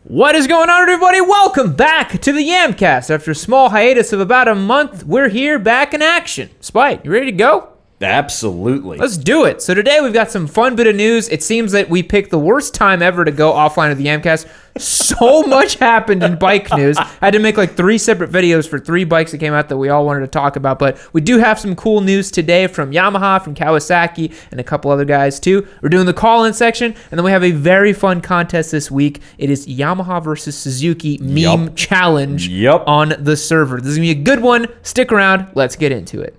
What is going on, everybody? Welcome back to the Yamcast. After a small hiatus of about a month, we're here back in action. Spite, you ready to go? Absolutely. Let's do it. So today we've got some fun bit of news. It seems that we picked the worst time ever to go offline of the Yamcast. So much happened in bike news. I had to make like 3 separate videos for 3 bikes that came out that we all wanted to talk about. But we do have some cool news today from Yamaha, from Kawasaki, and a couple other guys too. We're doing the call-in section, and then we have a very fun contest this week. It is Yamaha versus Suzuki meme challenge on the server. This is going to be a good one. Stick around. Let's get into it.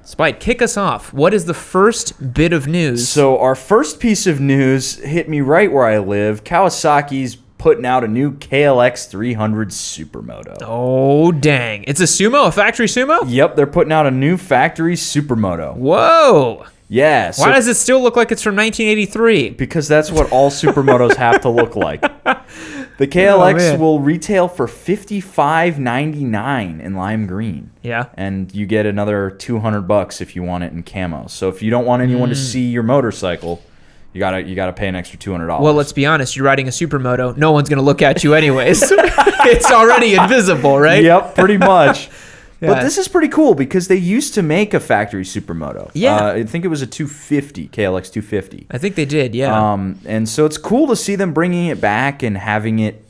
Spite, kick us off. What is the first bit of news? So our first piece of news hit me right where I live. Kawasaki's putting out a new KLX 300 Supermoto. Oh, dang. It's a sumo? A factory sumo? Yep, they're putting out a new factory Supermoto. Whoa. Yeah. Why does it still look like it's from 1983? Because that's what all Supermotos have to look like. The KLX will retail for $55.99 in lime green. Yeah. And you get another $200 if you want it in camo. So if you don't want anyone to see your motorcycle, you gotta pay an extra $200. Well, let's be honest. You're riding a Supermoto. No one's gonna look at you anyways. It's already invisible, right? Yep, pretty much. Yeah. But this is pretty cool because they used to make a factory Supermoto. Yeah. I think it was a 250, KLX 250. I think they did, yeah. And so it's cool to see them bringing it back and having it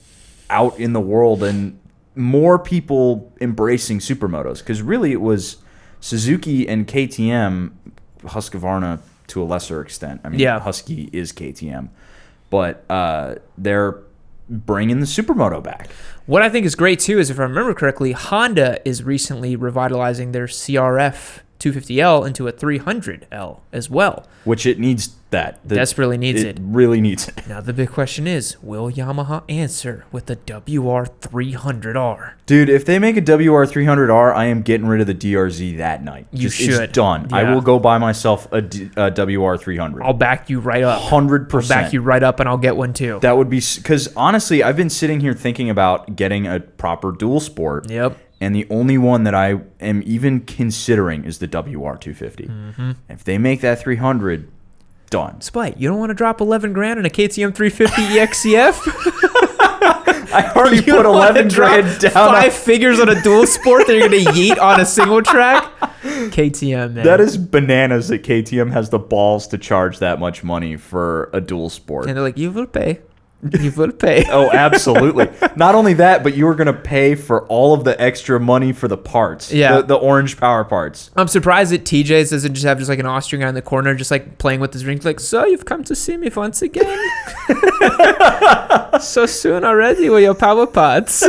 out in the world and more people embracing Supermotos. Because really it was Suzuki and KTM, Husqvarna to a lesser extent. I mean, Husky is KTM. But they're bringing the Supermoto back. What I think is great, too, is if I remember correctly, Honda is recently revitalizing their CRF 250L into a 300L as well. Which it needs that. Desperately needs it. It really needs it. Now, the big question is, will Yamaha answer with the WR300R? Dude, if they make a WR300R, I am getting rid of the DRZ that night. You should. It's done. Yeah. I will go buy myself a WR300. I'll back you right up. 100%. I'll back you right up, and I'll get one, too. That would be... Because, honestly, I've been sitting here thinking about getting a proper dual sport. Yep. And the only one that I am even considering is the WR250. Mm-hmm. If they make that 300, done. Spite, you don't want to drop 11 grand on a KTM 350 EXCF? I already put 11 grand down. 5 figures on a dual sport that you're going to yeet on a single track? KTM, man. That is bananas that KTM has the balls to charge that much money for a dual sport. And they're like, you will pay. You will pay. Oh, absolutely. Not only that, but you were going to pay for all of the extra money for the parts. Yeah. The orange power parts. I'm surprised that TJ's doesn't just have just like an Austrian guy in the corner just like playing with his rings like, so you've come to see me once again? So soon already with your power parts.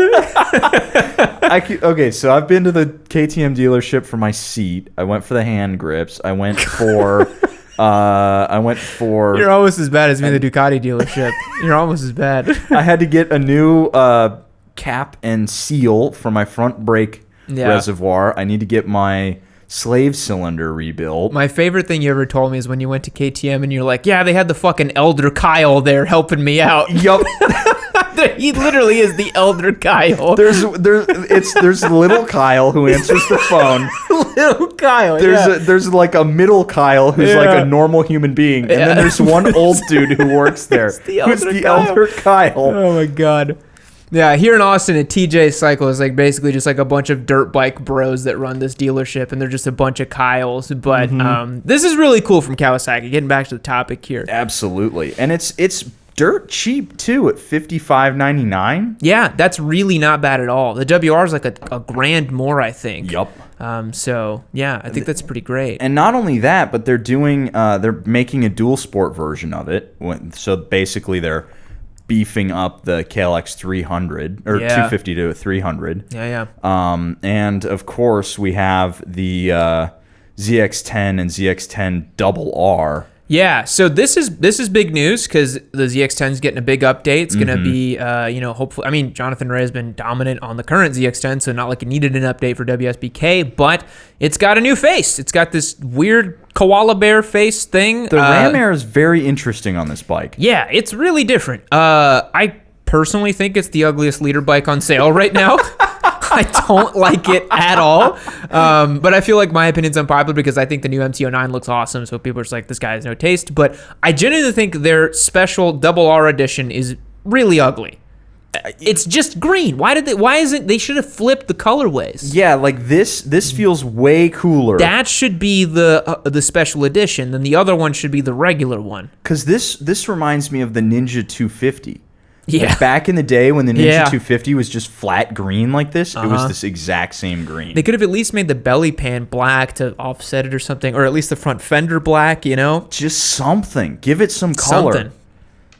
Okay, so I've been to the KTM dealership for my seat. I went for the hand grips. I went for... You're almost as bad as me in the Ducati dealership. You're almost as bad. I had to get a new cap and seal for my front brake reservoir. I need to get my slave cylinder rebuilt. My favorite thing you ever told me is when you went to KTM and you're like, yeah, they had the fucking Elder Kyle there helping me out. Yup. He literally is the Elder Kyle. There's little Kyle who answers the phone. Little Kyle. There's like a middle Kyle who's like a normal human being, and then there's one old dude who works there. Who's the Elder Kyle. Oh my god. Yeah, here in Austin at TJ Cycle is like basically just like a bunch of dirt bike bros that run this dealership, and they're just a bunch of Kyles. But this is really cool from Kawasaki. Getting back to the topic here. Absolutely, and it's dirt cheap too at $55.99. Yeah, that's really not bad at all. The WR is like a grand more, I think. Yup. So yeah, I think that's pretty great. And not only that, but they're making a dual sport version of it. So basically, they're beefing up the KLX 300 or 250 to a 300. Yeah. And of course, we have the ZX10 and ZX10 Double R. Yeah, so this is big news because the ZX10 is getting a big update. It's going to be, hopefully, I mean, Jonathan Ray has been dominant on the current ZX10, so not like it needed an update for WSBK, but it's got a new face. It's got this weird koala bear face thing. The Ram Air is very interesting on this bike. Yeah, it's really different. I personally think it's the ugliest leader bike on sale right now. I don't like it at all. But I feel like my opinion's unpopular because I think the new MT-09 looks awesome. So people are just like, this guy has no taste. But I genuinely think their special double R edition is really ugly. It's just green. They should have flipped the colorways. Yeah, like this feels way cooler. That should be the special edition. Then the other one should be the regular one. Because this reminds me of the Ninja 250. Yeah. Like back in the day when the Ninja 250 was just flat green like this, it was this exact same green. They could have at least made the belly pan black to offset it or something, or at least the front fender black, Just something. Give it some color. Something.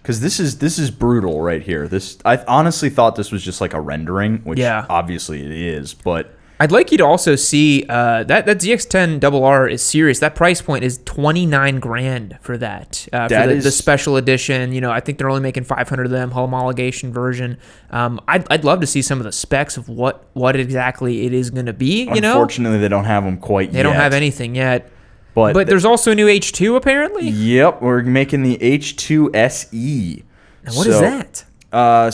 Because this is brutal right here. I honestly thought this was just like a rendering, which obviously it is, but I'd like you to also see that ZX10 Double R is serious. That price point is $29,000 for that. For the special edition. I think they're only making 500 of them, homologation version. I'd love to see some of the specs of what exactly it is going to be. Unfortunately, they don't have them quite yet. They don't have anything yet. But there's also a new H2 apparently. Yep, we're making the H2 SE. Now what is that?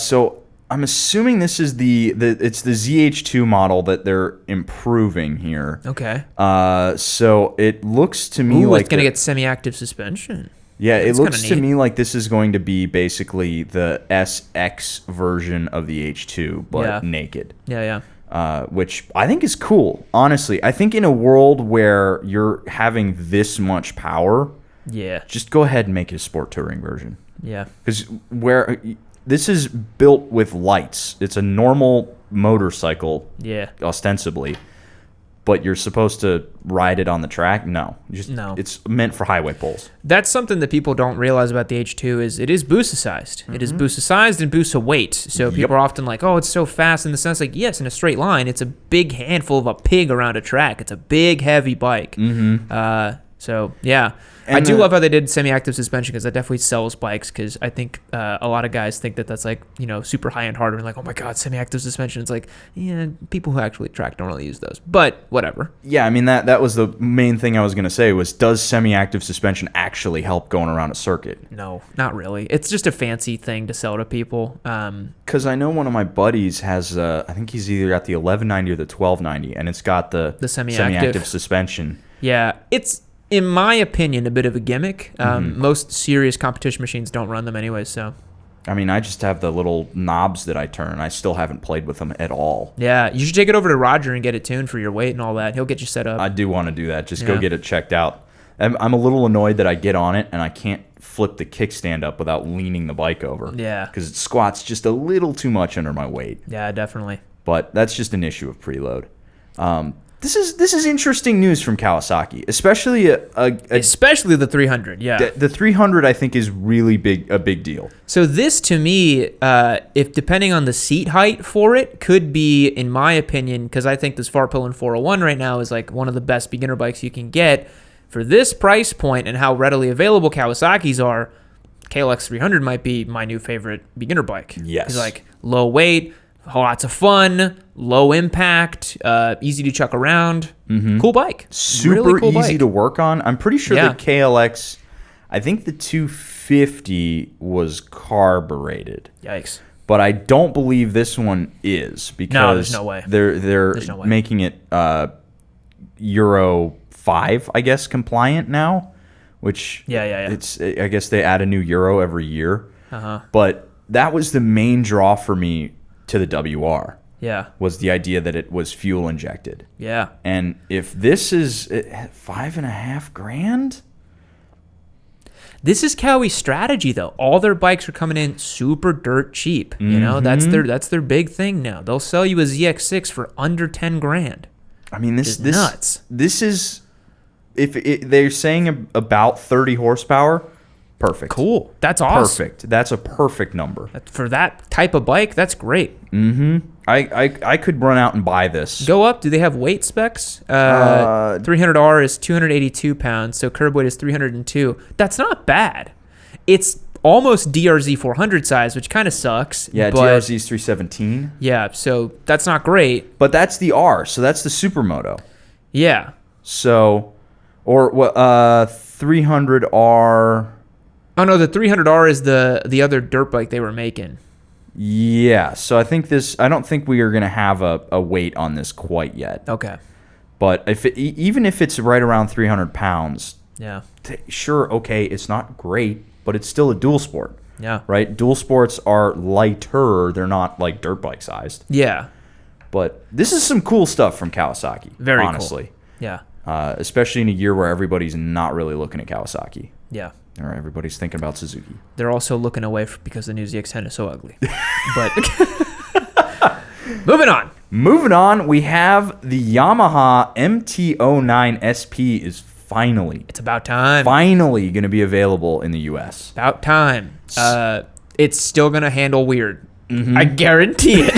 So I'm assuming this is it's the ZH2 model that they're improving here. Okay. So it looks to me like it's gonna get semi-active suspension. Yeah, it looks to me like this is going to be basically the SX version of the H2, but naked. Yeah. Which I think is cool. Honestly, I think in a world where you're having this much power, just go ahead and make it a sport touring version. Yeah. Because this is built with lights. It's a normal motorcycle, ostensibly, but you're supposed to ride it on the track. No. It's meant for highway poles. That's something that people don't realize about the H2 is it is Busa sized. It is Busa sized and Busa weight. So people are often like, oh, it's so fast in the sense like, yes, in a straight line, it's a big handful of a pig around a track. It's a big, heavy bike. So, yeah. And I do love how they did semi-active suspension because that definitely sells bikes because I think a lot of guys think that that's like, super high-end hardware and like, oh my God, semi-active suspension. It's like, people who actually track don't really use those, but whatever. Yeah, I mean, that was the main thing I was going to say was, does semi-active suspension actually help going around a circuit? No, not really. It's just a fancy thing to sell to people. Because I know one of my buddies has, I think he's either got the 1190 or the 1290, and it's got the semi-active suspension. Yeah, it's, in my opinion, a bit of a gimmick. Most serious competition machines don't run them anyway, so. I mean, I just have the little knobs that I turn. I still haven't played with them at all. Yeah, you should take it over to Roger and get it tuned for your weight and all that. He'll get you set up. I do want to do that. Just go get it checked out. I'm a little annoyed that I get on it and I can't flip the kickstand up without leaning the bike over. Yeah. Because it squats just a little too much under my weight. Yeah, definitely. But that's just an issue of preload. This is interesting news from Kawasaki, especially especially the 300. Yeah, the 300 I think is really a big deal. So this to me, if depending on the seat height for it, could be, in my opinion, because I think this Farpillen 401 right now is like one of the best beginner bikes you can get for this price point and how readily available Kawasaki's are. KLX 300 might be my new favorite beginner bike. Yes, it's like low weight, lots of fun, low impact, easy to chuck around. Cool bike. Super really cool easy bike to work on. I'm pretty sure the KLX, I think the 250 was carbureted. Yikes. But I don't believe this one is because there's no way. They're making it Euro 5, I guess, compliant now, which it's, I guess they add a new Euro every year. But that was the main draw for me to the WR. Yeah. Was the idea that it was fuel injected. Yeah. And if this is $5,500, this is Kawi's strategy though. All their bikes are coming in super dirt cheap. You know, that's their big thing now. They'll sell you a ZX6 for under $10,000. I mean, this nuts. This is, if they're saying about 30 horsepower, Perfect. Cool. That's awesome. Perfect. That's a perfect number. For that type of bike, that's great. I could run out and buy this. Go up. Do they have weight specs? 300R is 282 pounds, so curb weight is 302. That's not bad. It's almost DRZ 400 size, which kind of sucks. Yeah, but, DRZ's 317. Yeah, so that's not great. But that's the R, so that's the Supermoto. Yeah. So, or what? 300R. Oh no, the 300R is the other dirt bike they were making. Yeah, so I don't think we are going to have a weight on this quite yet. Okay. But even if it's right around 300 pounds, yeah, sure, okay, it's not great, but it's still a dual sport. Yeah. Right? Dual sports are lighter. They're not like dirt bike sized. Yeah. But this is some cool stuff from Kawasaki. Very honestly. cool. Yeah. Especially in a year where everybody's not really looking at Kawasaki. Yeah. Or everybody's thinking about Suzuki. They're also looking away because the new ZX-10 is so ugly. But moving on, we have the Yamaha MT-09 SP is finally. It's about time. Finally going to be available in the U.S. About time. It's still going to handle weird. I guarantee it.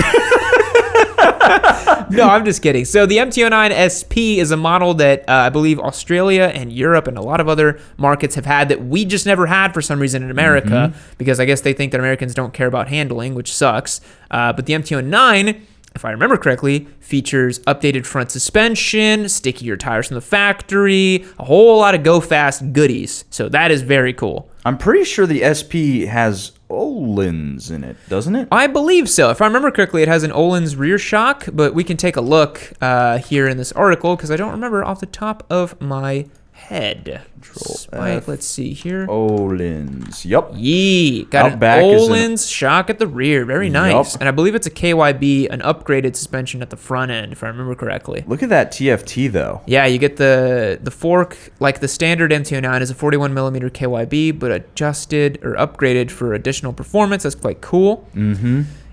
No, I'm just kidding. So the MT-09 SP is a model that I believe Australia and Europe and a lot of other markets have had that we just never had for some reason in America, because I guess they think that Americans don't care about handling, which sucks. But the MT-09, if I remember correctly, features updated front suspension, stickier tires from the factory, a whole lot of go fast goodies. So that is very cool. I'm pretty sure the SP has Öhlins in it, doesn't it? I believe so. If I remember correctly, it has an Öhlins rear shock, but we can take a look here in this article because I don't remember off the top of my head. F. Let's see here. Öhlins. Yep. Yee. Got an Öhlins shock at the rear. Very nice. Yep. And I believe it's a KYB, an upgraded suspension at the front end, if I remember correctly. Look at that TFT, though. Yeah, you get the fork, like the standard MT-09 is a 41mm KYB, but adjusted or upgraded for additional performance. That's quite cool.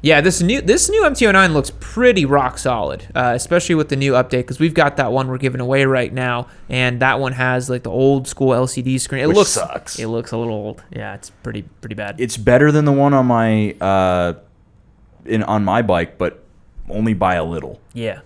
Yeah, this new MT-09 looks pretty rock solid, especially with the new update, because we've got that one we're giving away right now, and that one has like the old school LCD screen. Which sucks. It looks a little old. Yeah, it's pretty bad. It's better than the one on my on my bike, but only by a little. Yeah,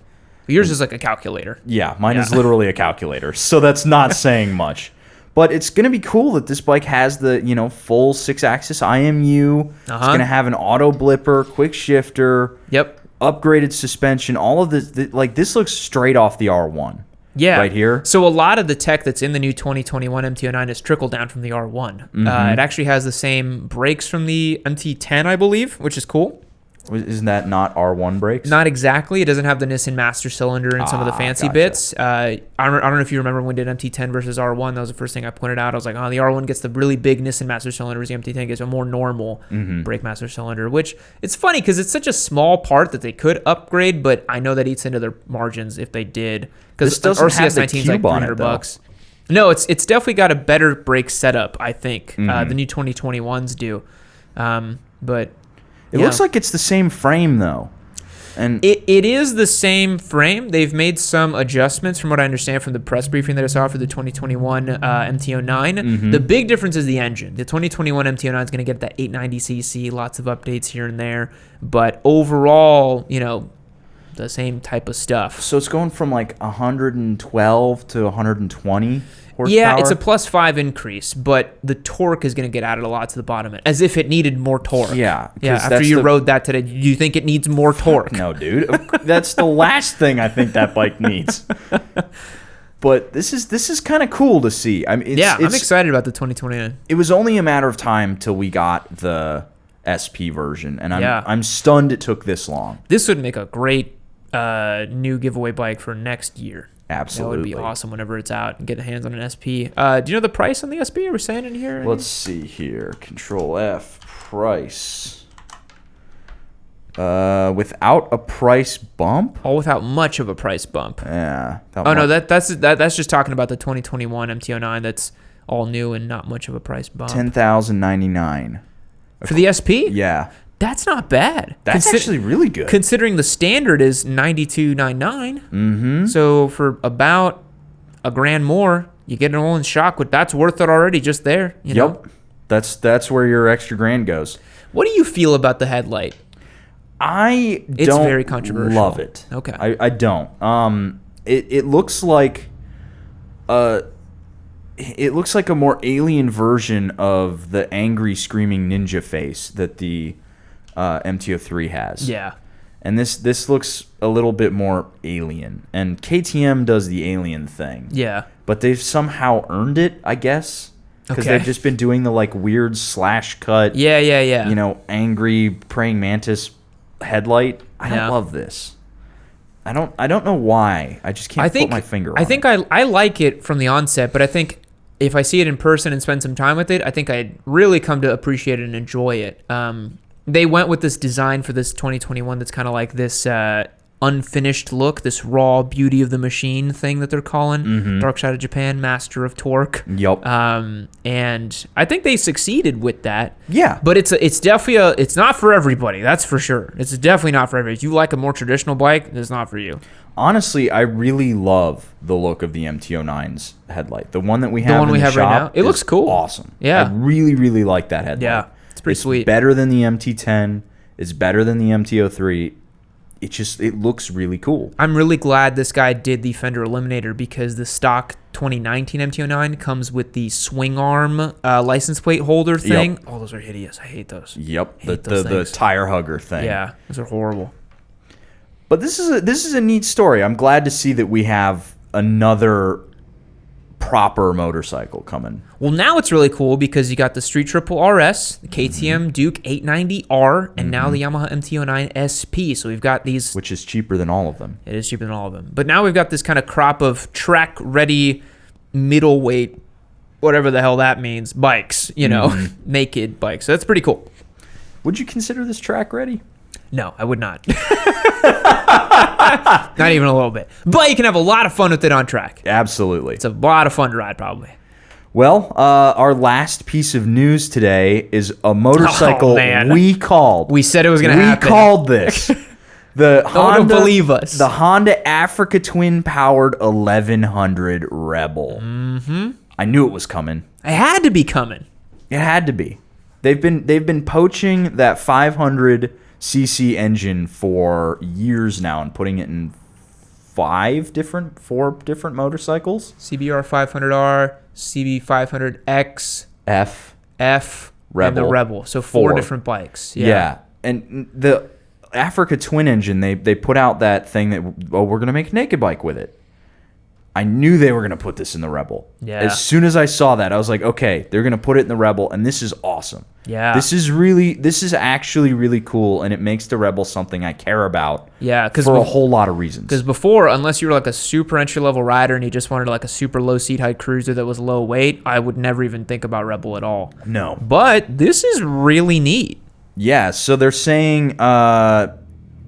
yours is like a calculator. Yeah, mine is literally a calculator, so that's not saying much. But it's going to be cool that this bike has the, full 6-axis IMU. It's going to have an auto blipper, quick shifter. Yep. Upgraded suspension. All of this, this looks straight off the R1. Yeah. Right here. So a lot of the tech that's in the new 2021 MT-09 is trickled down from the R1. It actually has the same brakes from the MT-10, I believe, which is cool. Isn't that not R1 brakes? Not exactly. It doesn't have the Nissan Master Cylinder and some of the fancy bits. I don't know if you remember when we did MT-10 versus R1. That was the first thing I pointed out. I was like, oh, the R1 gets the really big Nissan Master Cylinder, whereas the MT-10 gets a more normal brake Master Cylinder, which it's funny because it's such a small part that they could upgrade, but I know that eats into their margins if they did. Because RCS 19 is like $300. No, it's definitely got a better brake setup, I think. The new 2021s do. But... It looks like it's the same frame, though. And it is the same frame. They've made some adjustments from what I understand from the press briefing that I saw for the 2021 MT-09. The big difference is the engine. The 2021 MT-09 is going to get that 890cc, lots of updates here and there. But overall, the same type of stuff. So it's going from like 112 to 120 horsepower? Yeah, it's a +5 increase, but the torque is going to get added a lot to the bottom end, as if it needed more torque. Yeah. After you rode that today, do you think it needs more torque? No, dude. That's the last thing I think that bike needs. But this is kind of cool to see. I mean, I'm excited about the 2029. It was only a matter of time till we got the SP version, and I'm stunned it took this long. This would make a great new giveaway bike for next year. Absolutely. That would be awesome whenever it's out and get hands on an SP. Do you know the price on the SP? Are we saying in here? Let's see here. Control F. Price. Without a price bump? Oh, without much of a price bump. Yeah. No, that's just talking about the 2021 MT-09 that's all new and not much of a price bump. $10,099. For the SP? Yeah. That's not bad. That's actually really good. Considering the standard is $92,999. So for about $1,000 more, you get an Öhlins shock. That's worth it already just there. You know? That's where your extra grand goes. What do you feel about the headlight? It's don't very controversial. Love it. Okay. I don't. It looks like it looks like a more alien version of the angry screaming ninja face that the MT-03 has. Yeah. And this looks a little bit more alien. And KTM does the alien thing. Yeah. But they've somehow earned it, I guess. Because Okay. they've just been doing the like weird slash cut. Yeah. You know, angry praying mantis headlight. I don't love this. I don't know why. I just can't put my finger on it. I think I like it from the onset, but I think if I see it in person and spend some time with it, I think I'd really come to appreciate it and enjoy it. They went with this design for this 2021 that's kind of like this unfinished look, this raw beauty of the machine thing that they're calling Dark Side of Japan, Master of Torque. Yup. And I think they succeeded with that. Yeah. But it's definitely it's not for everybody. That's for sure. It's definitely not for everybody. If you like a more traditional bike, it's not for you. Honestly, I really love the look of the MT-09's headlight. The one that we have right now. It looks cool. Awesome. Yeah. I really, really like that headlight. Yeah. It's pretty sweet. It's better than the MT-10. It's better than the MT-03. It looks really cool. I'm really glad this guy did the fender eliminator because the stock 2019 MT-09 comes with the swing arm license plate holder thing. Yep. Oh, those are hideous. I hate those. Yep. Hate The tire hugger thing. Yeah, those are horrible. But this is a neat story. I'm glad to see that we have another proper motorcycle coming. Well, now it's really cool because you got the Street Triple RS, the KTM Duke 890R, and now the Yamaha MT-09 SP. So we've got these... Which is cheaper than all of them. It is cheaper than all of them. But now we've got this kind of crop of track-ready, middleweight, whatever the hell that means, bikes, you know, naked bikes. So that's pretty cool. Would you consider this track ready? No, I would not. Not even a little bit. But you can have a lot of fun with it on track. Absolutely. It's a lot of fun to ride, probably. Well, our last piece of news today is a motorcycle we called. We said it was going to happen. We called this. The Don't believe us. The Honda Africa Twin powered 1100 Rebel. I knew it was coming. It had to be coming. It had to be. They've been poaching that 500cc engine for years now and putting it in four different motorcycles. CBR 500R, CB 500X, F, Rebel. and the Rebel. So four different bikes. Yeah. And the Africa Twin engine, they put out that thing that, we're going to make a naked bike with it. I knew they were going to put this in the Rebel. Yeah. As soon as I saw that, I was like, okay, they're going to put it in the Rebel, and this is awesome. Yeah. This is actually really cool, and it makes the Rebel something I care about. Yeah, for a whole lot of reasons. Because before, unless you were like a super entry level rider and you just wanted like a super low seat height cruiser that was low weight, I would never even think about Rebel at all. No. But this is really neat. Yeah. So they're saying, what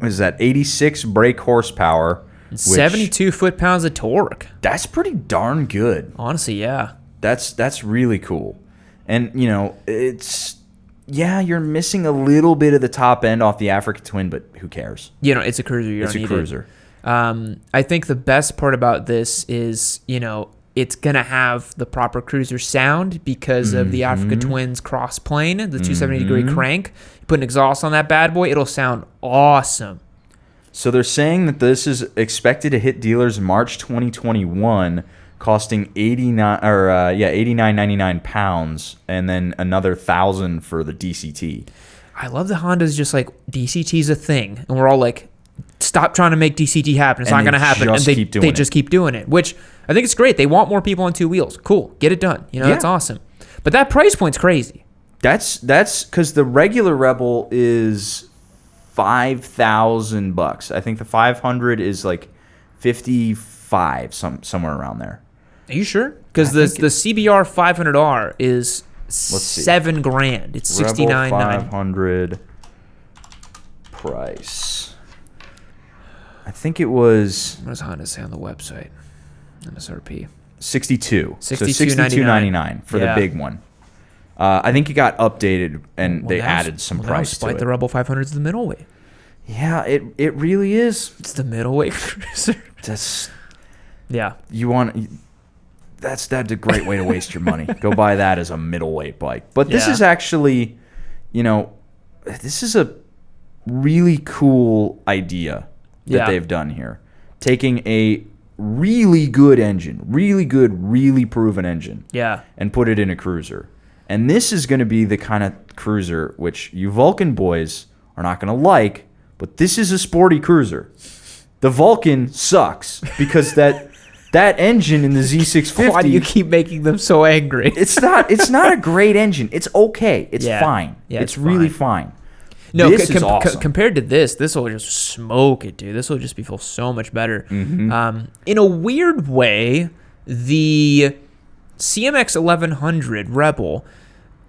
is that? 86 brake horsepower. 72 foot-pounds of torque. That's pretty darn good. Honestly, yeah. That's really cool. And, you know, you're missing a little bit of the top end off the Africa Twin, but who cares? You know, it's a cruiser. You don't need it. It's a cruiser. I think the best part about this is, you know, it's going to have the proper cruiser sound because of the Africa Twin's cross plane, the 270-degree crank. You put an exhaust on that bad boy, it'll sound awesome. So they're saying that this is expected to hit dealers in March 2021, costing $89.99 pounds, and then another $1,000 for the DCT. I love the Honda's just like DCT's a thing, and we're all like, stop trying to make DCT happen. It's not going to happen, and they just keep doing it. Which I think it's great. They want more people on two wheels. Cool, get it done. You know, that's awesome. But that price point's crazy. That's because the regular Rebel is $5,000. I think the 500 is like 55, somewhere around there. Are you sure? Because the CBR 500R is $7,000. It's $69,900. 500 price. I think it was. What does Honda say on the website? MSRP. 62. So $62.99 for the big one. I think it got updated and they added some price to it. The Rebel 500 is the middleweight. Yeah, it really is. It's the middleweight cruiser. That's yeah. You want that's a great way to waste your money. Go buy that as a middleweight bike. But this Yeah. is actually, this is a really cool idea that they've done here. Taking a really good engine, really good, really proven engine, and put it in a cruiser. And this is going to be the kind of cruiser which you Vulcan boys are not going to like, but this is a sporty cruiser. The Vulcan sucks because that engine in the Z650. Why do you keep making them so angry? It's not a great engine. It's okay. It's fine. Yeah, it's really fine. No, this is awesome. Compared to this will just smoke it, dude. This will just feel so much better. Mm-hmm. In a weird way, the CMX 1100 Rebel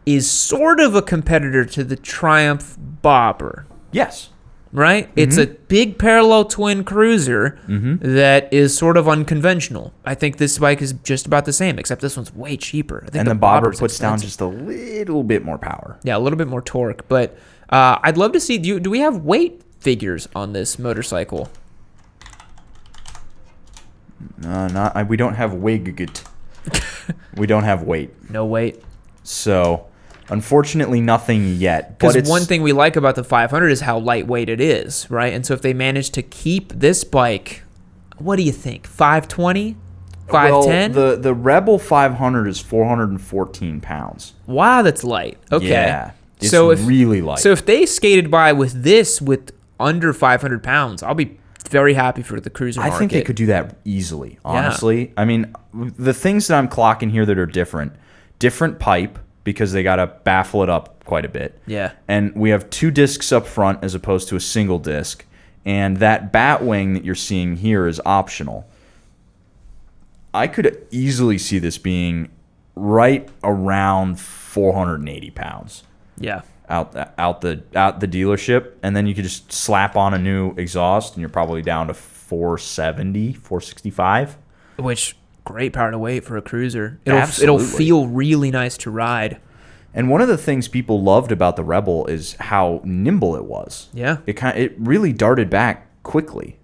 is sort of a competitor to the Triumph Bobber. Yes. Right? Mm-hmm. It's a big parallel twin cruiser that is sort of unconventional. I think this bike is just about the same, except this one's way cheaper. I think And the Bobber puts expensive. down just a little bit more power. Yeah, a little bit more torque. But I'd love to see, do we have weight figures on this motorcycle? We don't have weight. We don't have weight. No weight. So, unfortunately, nothing yet. Because one thing we like about the 500 is how lightweight it is, right? And so if they manage to keep this bike, what do you think? 520? 510? Well, the Rebel 500 is 414 pounds. Wow, that's light. Okay. Yeah, it's so really light. So if they skated by with this with under 500 pounds, I'll be very happy for the cruiser market. I think they could do that easily, honestly. I mean, the things that I'm clocking here that are different pipe, because they got to baffle it up quite a bit. Yeah. And we have 2 discs up front as opposed to a single disc. And that bat wing that you're seeing here is optional. I could easily see this being right around 480 pounds. Yeah. Out the dealership, and then you could just slap on a new exhaust, and you're probably down to 470, 465. Which, great power to weight for a cruiser. Absolutely. It'll feel really nice to ride. And one of the things people loved about the Rebel is how nimble it was. Yeah. It really darted back quickly,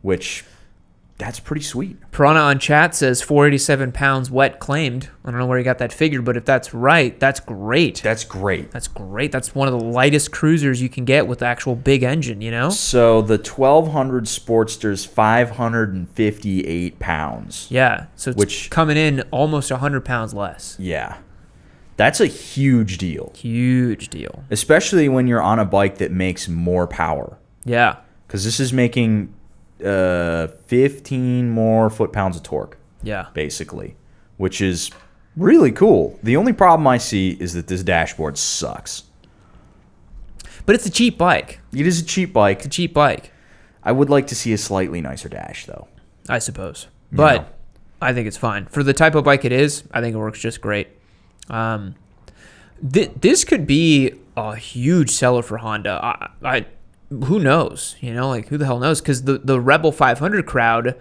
which that's pretty sweet. Piranha on chat says 487 pounds wet claimed. I don't know where he got that figure, but if that's right, that's great. That's great. That's great. That's one of the lightest cruisers you can get with the actual big engine, you know? So the 1200 Sportster's 558 pounds. Yeah. So it's coming in almost 100 pounds less. Yeah. That's a huge deal. Huge deal. Especially when you're on a bike that makes more power. Yeah. Because this is making 15 more foot-pounds of torque. Yeah. Basically. Which is really cool. The only problem I see is that this dashboard sucks. But it's a cheap bike. It is a cheap bike. It's a cheap bike. I would like to see a slightly nicer dash, though. I suppose. But I think it's fine. For the type of bike it is, I think it works just great. This could be a huge seller for Honda. Who knows? You know, like, who the hell knows? Because the Rebel 500 crowd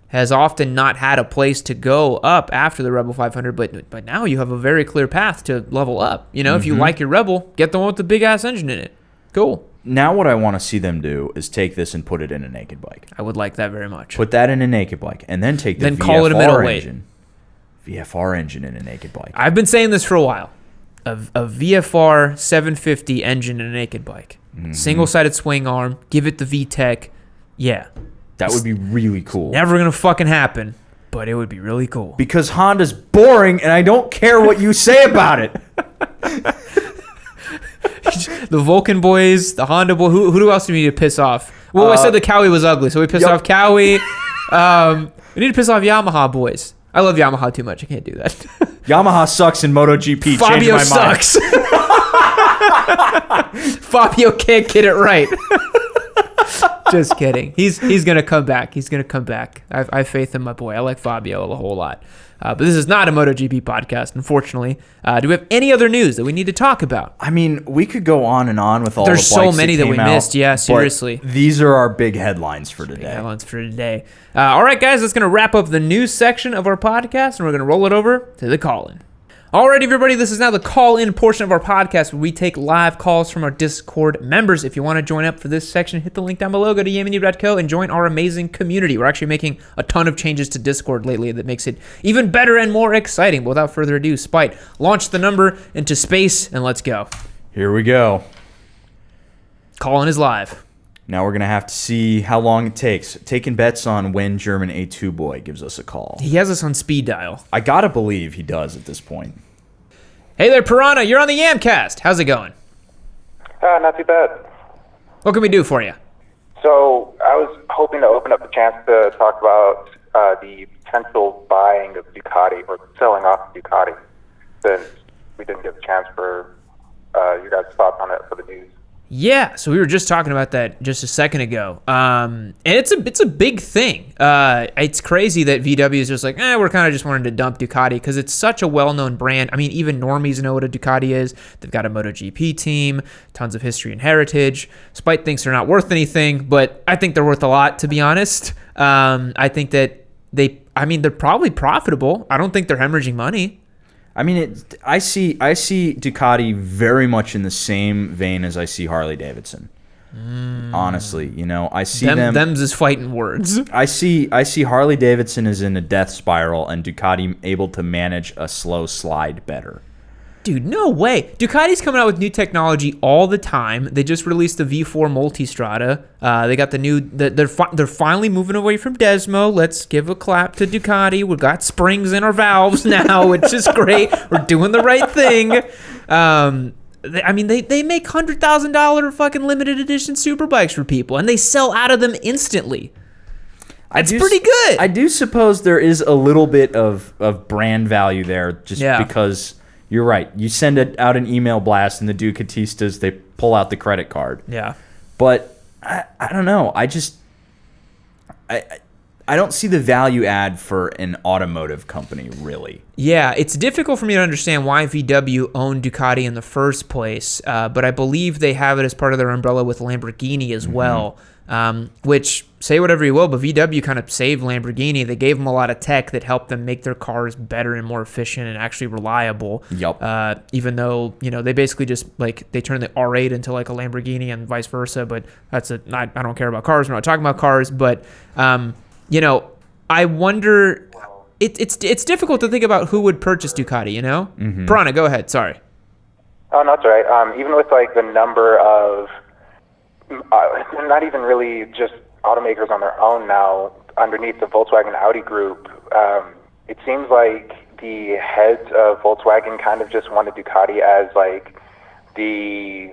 has often not had a place to go up after the Rebel 500, but now you have a very clear path to level up. You know, if you like your Rebel, get the one with the big-ass engine in it. Cool. Now what I want to see them do is take this and put it in a naked bike. I would like that very much. Put that in a naked bike, and then take the call it a middleweight engine. VFR engine in a naked bike. I've been saying this for a while. A VFR 750 engine in a naked bike. Single-sided swing arm. Give it the VTEC. Yeah. That would be really cool. Never gonna fucking happen, but it would be really cool. Because Honda's boring, and I don't care what you say about it. The Vulcan boys, the Honda boy. Who else do we need to piss off? Well, I said the Cowie was ugly, so we pissed off Cowie. We need to piss off Yamaha boys. I love Yamaha too much. I can't do that. Yamaha sucks in MotoGP. Fabio sucks. Fabio can't get it right. Just kidding. He's gonna come back. He's gonna come back. I have faith in my boy. I like Fabio a whole lot. But this is not a MotoGP podcast, unfortunately. Do we have any other news that we need to talk about? I mean, we could go on and on with all There's the bikes so many that we missed. Yeah, seriously. These are our big headlines for today. Big headlines for today. All right, guys, that's going to wrap up the news section of our podcast, and we're going to roll it over to the call-in. Alrighty, everybody, this is now the call-in portion of our podcast where we take live calls from our Discord members. If you want to join up for this section, hit the link down below, go to yammie.co and join our amazing community. We're actually making a ton of changes to Discord lately that makes it even better and more exciting. But without further ado, Spite, launch the number into space and let's go. Here we go. Call-in is live. Now we're going to have to see how long it takes. Taking bets on when German A2 boy gives us a call. He has us on speed dial. I got to believe he does at this point. Hey there, Piranha. You're on the Yamcast. How's it going? Not too bad. What can we do for you? So I was hoping to open up the chance to talk about the potential buying of Ducati or selling off Ducati, since we didn't get the chance for your guys' thoughts on it for the news. Yeah, so we were just talking about that just a second ago, and it's a big thing. It's crazy that VW is just like, we're kind of just wanting to dump Ducati because it's such a well-known brand. I mean, even normies know what a Ducati is. They've got a MotoGP team, tons of history and heritage. Spite thinks they're not worth anything, but I think they're worth a lot, to be honest. I think that they're probably profitable. I don't think they're hemorrhaging money. I mean, I see Ducati very much in the same vein as I see Harley Davidson. Honestly, I see them. Them's is fighting words. I see Harley Davidson is in a death spiral, and Ducati able to manage a slow slide better. Dude, no way. Ducati's coming out with new technology all the time. They just released the V4 Multistrada. They got the new... They're finally moving away from Desmo. Let's give a clap to Ducati. We've got springs in our valves now, which is great. We're doing the right thing. They make $100,000 fucking limited edition superbikes for people, and they sell out of them instantly. It's pretty good. I do suppose there is a little bit of brand value there, just because... You're right. You send out an email blast, and the Ducatistas, they pull out the credit card. Yeah. But I don't know. I don't see the value add for an automotive company, really. Yeah, it's difficult for me to understand why VW owned Ducati in the first place, but I believe they have it as part of their umbrella with Lamborghini as well, which, say whatever you will, but VW kind of saved Lamborghini. They gave them a lot of tech that helped them make their cars better and more efficient and actually reliable. Yep. Even though, they basically just, they turned the R8 into, a Lamborghini and vice versa, but I don't care about cars. We're not talking about cars, but... I wonder. It's difficult to think about who would purchase Ducati. Piranha, go ahead. Sorry. Oh, no, that's all right. Even with the number of, not even really just automakers on their own now underneath the Volkswagen Audi group, it seems like the heads of Volkswagen kind of just wanted Ducati as the,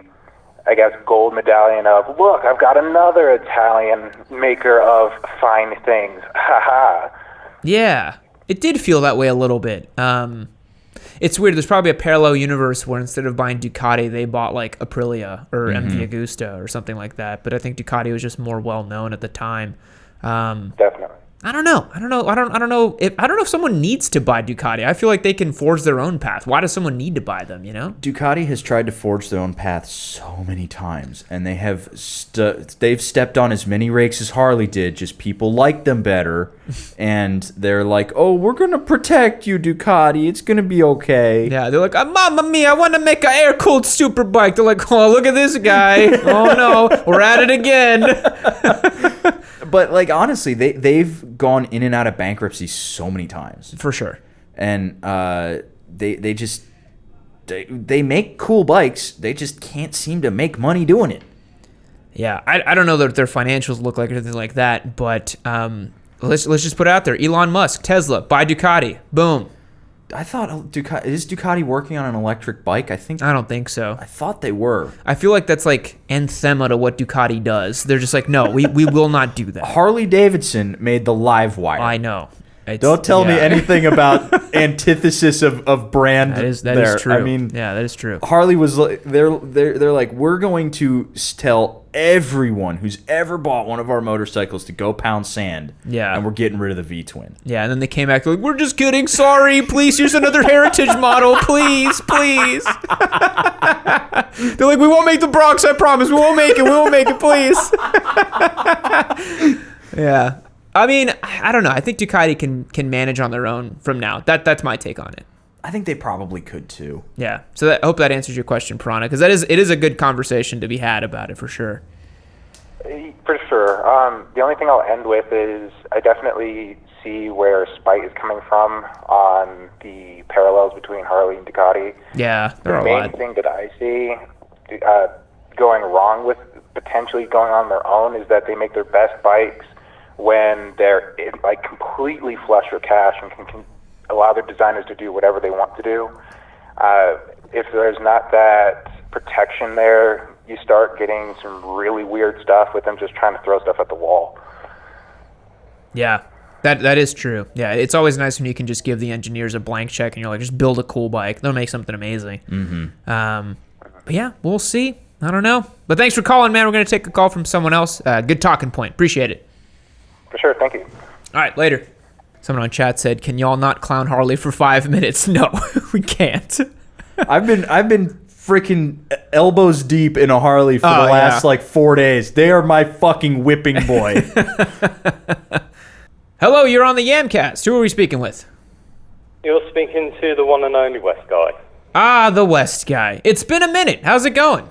I guess, gold medallion of, look, I've got another Italian maker of fine things. Ha-ha. Yeah, it did feel that way a little bit. It's weird. There's probably a parallel universe where instead of buying Ducati, they bought Aprilia or MV Agusta or something like that. But I think Ducati was just more well-known at the time. Definitely. I don't know. I don't know if someone needs to buy Ducati. I feel like they can forge their own path. Why does someone need to buy them, Ducati has tried to forge their own path so many times, and they have they've stepped on as many rakes as Harley did, just people like them better, and they're like, "Oh, we're going to protect you, Ducati. It's going to be okay." Yeah, they're like, "Mamma mia, I want to make an air-cooled superbike." They're like, "Oh, look at this guy. Oh no, we're at it again." But honestly, they've gone in and out of bankruptcy so many times. For sure. And they make cool bikes. They just can't seem to make money doing it. Yeah, I don't know that their financials look like anything like that, but let's just put it out there. Elon Musk, Tesla, buy Ducati. Boom. I thought is Ducati working on an electric bike? I don't think so. I thought they were. I feel like that's anathema to what Ducati does. They're just no, we will not do that. Harley Davidson made the live wire. I know. Don't tell me anything about antithesis of brand. That is true. I mean, yeah, that is true. Harley was they're like, we're going to tell everyone who's ever bought one of our motorcycles to go pound sand. Yeah, and we're getting rid of the V-twin. Yeah, and then they came back like, we're just kidding. Sorry, please. Here's another heritage model, please. They're like, we won't make the Bronx. I promise. We won't make it. Please. Yeah. I mean, I don't know. I think Ducati can manage on their own from now. That's my take on it. I think they probably could too. Yeah. So I hope that answers your question, Piranha, because it is a good conversation to be had about it for sure. For sure. The only thing I'll end with is I definitely see where spite is coming from on the parallels between Harley and Ducati. Yeah, there are The a main lot. thing that I see going wrong with potentially going on their own is that they make their best bikes when they're like completely flush with cash and can allow their designers to do whatever they want to do. If there's not that protection there, you start getting some really weird stuff with them just trying to throw stuff at the wall. Yeah, that is true. Yeah, it's always nice when you can just give the engineers a blank check and you're like, just build a cool bike. They'll make something amazing. But yeah, we'll see. I don't know. But thanks for calling, man. We're going to take a call from someone else. Good talking point. Appreciate it. For sure, thank you. All right, later. Someone on chat said, "Can y'all not clown Harley for 5 minutes?" No, we can't. I've been freaking elbows deep in a Harley for the last like 4 days. They are my fucking whipping boy. Hello, you're on the Yamcast. Who are we speaking with? You're speaking to the one and only West guy. Ah, the West guy. It's been a minute. How's it going?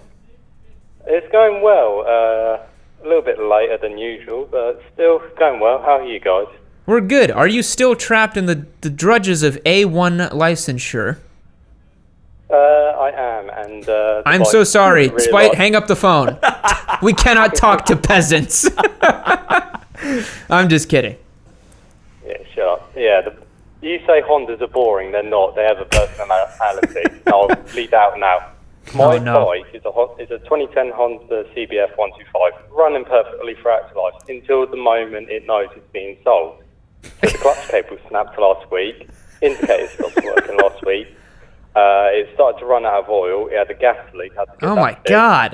It's going well. A little bit later than usual, but still going well. How are you guys? We're good. Are you still trapped in the drudges of A1 licensure? I am, and I'm so sorry. Really Spite, hang up the phone. We cannot talk to peasants. I'm just kidding. Yeah, shut up. Yeah, you say Hondas are boring. They're not. They have a personality. I'll lead out now. My bike is a 2010 Honda CBF 125, running perfectly for actual life until the moment it knows it's being sold. So the clutch cable snapped last week, indicator stopped working last week, it started to run out of oil, it had a gas leak. Had to get Oh my God.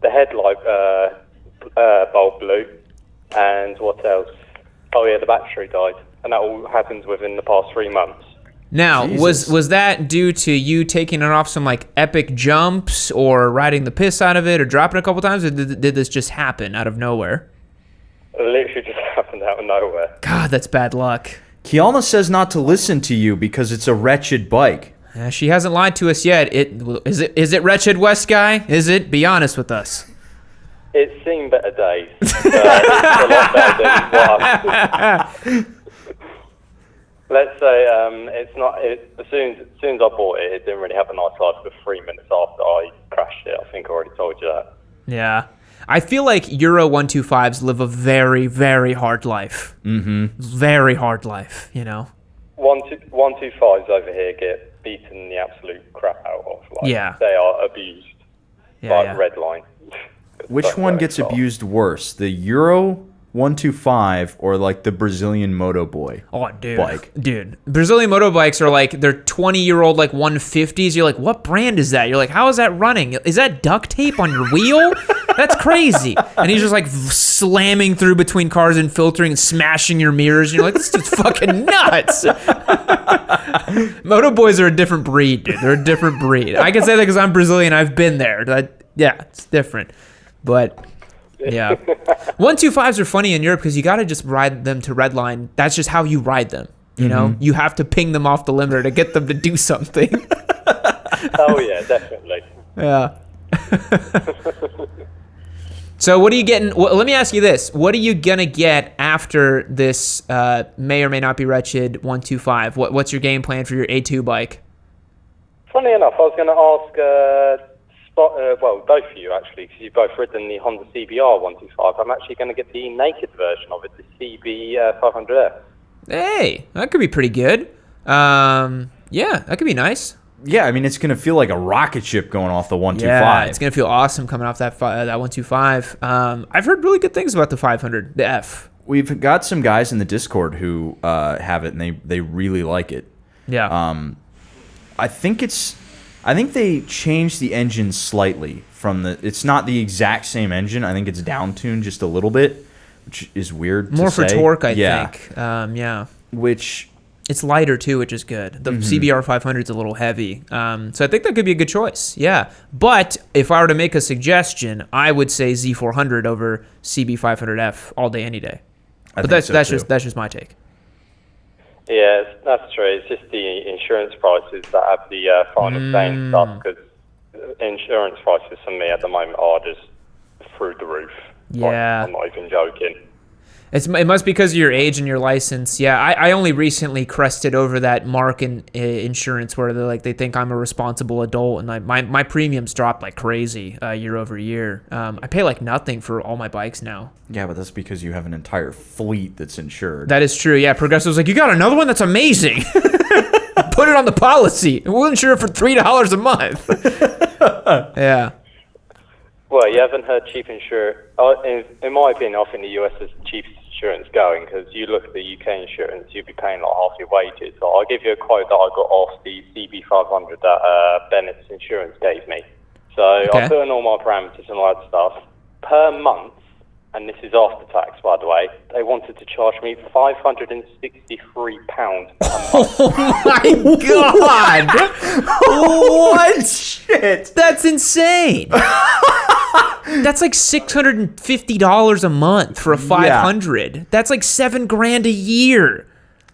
The headlight bulb blew, and what else? Oh yeah, the battery died, and that all happened within the past 3 months. Now, Jesus. was that due to you taking it off some like epic jumps or riding the piss out of it or dropping it a couple times, or did this just happen out of nowhere? It literally just happened out of nowhere. God, that's bad luck. Kiana says not to listen to you because it's a wretched bike. She hasn't lied to us yet. Is it wretched, West guy? Is it? Be honest with us. It's seen better days. It's a lot better than what Let's say it's not. As soon as I bought it, it didn't really have a nice life for 3 minutes after I crashed it. I think I already told you that. Yeah. I feel like Euro 125s live a very, very hard life. Mm-hmm. Very hard life, you know? 125s over here get beaten the absolute crap out of. Like, Yeah. They are abused. Yeah. Red line. Which one gets abused worse, the Euro 125 or like the Brazilian Moto Boy? Oh, dude. Bike. Dude. Brazilian motorbikes are like, they're 20-year-old like 150s. You're like, what brand is that? You're like, how is that running? Is that duct tape on your wheel? That's crazy. And he's just like slamming through between cars and filtering and smashing your mirrors. And you're like, this dude's fucking nuts. Moto boys are a different breed, dude. They're a different breed. I can say that because I'm Brazilian. I've been there. Yeah, it's different. But yeah. 125s are funny in Europe because you got to just ride them to redline. That's just how you ride them. You know, you have to ping them off the limiter to get them to do something. Oh yeah, definitely. Yeah. So what are you getting? Well, let me ask you this. What are you going to get after this may or may not be wretched 125? What's your game plan for your A2 bike? Funny enough, I was going to ask well, both of you actually, because you've both ridden the Honda CBR 125. I'm actually going to get the naked version of it, the CB 500F. Hey, that could be pretty good. Yeah, that could be nice. Yeah, I mean, it's going to feel like a rocket ship going off the 125. Yeah, it's going to feel awesome coming off that 125. I've heard really good things about the 500, the F. We've got some guys in the Discord who have it, and they really like it. Yeah. I think they changed the engine slightly from the. It's not the exact same engine. I think it's down tuned just a little bit, which is weird. More to for say. torque, I Yeah. think. Yeah. Which It's lighter too, which is good. The CBR 500 is a little heavy, so I think that could be a good choice. Yeah, but if I were to make a suggestion, I would say Z400 over CB 500F all day, any day. But that's just my take. Yeah, that's true. It's just the insurance prices that have the final say and stuff, because insurance prices for me at the moment are just through the roof. Yeah. I'm not even joking. It must be because of your age and your license. Yeah, I only recently crested over that mark in insurance where they think I'm a responsible adult, and my premiums dropped like crazy year over year. I pay like nothing for all my bikes now. Yeah, but that's because you have an entire fleet that's insured. That is true. Yeah, Progressive's like, you got another one? That's amazing. Put it on the policy, and we'll insure it for $3 a month. Yeah. Well, you haven't heard cheap insurance. In my opinion, I think the US is the cheapest insurance going, because you look at the UK insurance, you'd be paying like half your wages. So I'll give you a quote that I got off the CB500 that Bennett's Insurance gave me. So Okay. I put in all my parameters and all that stuff. Per month, and this is after tax, by the way, they wanted to charge me £563 a month. Oh my god! What? Shit. That's insane. That's like $650 a month for a 500. That's like $7,000 a year.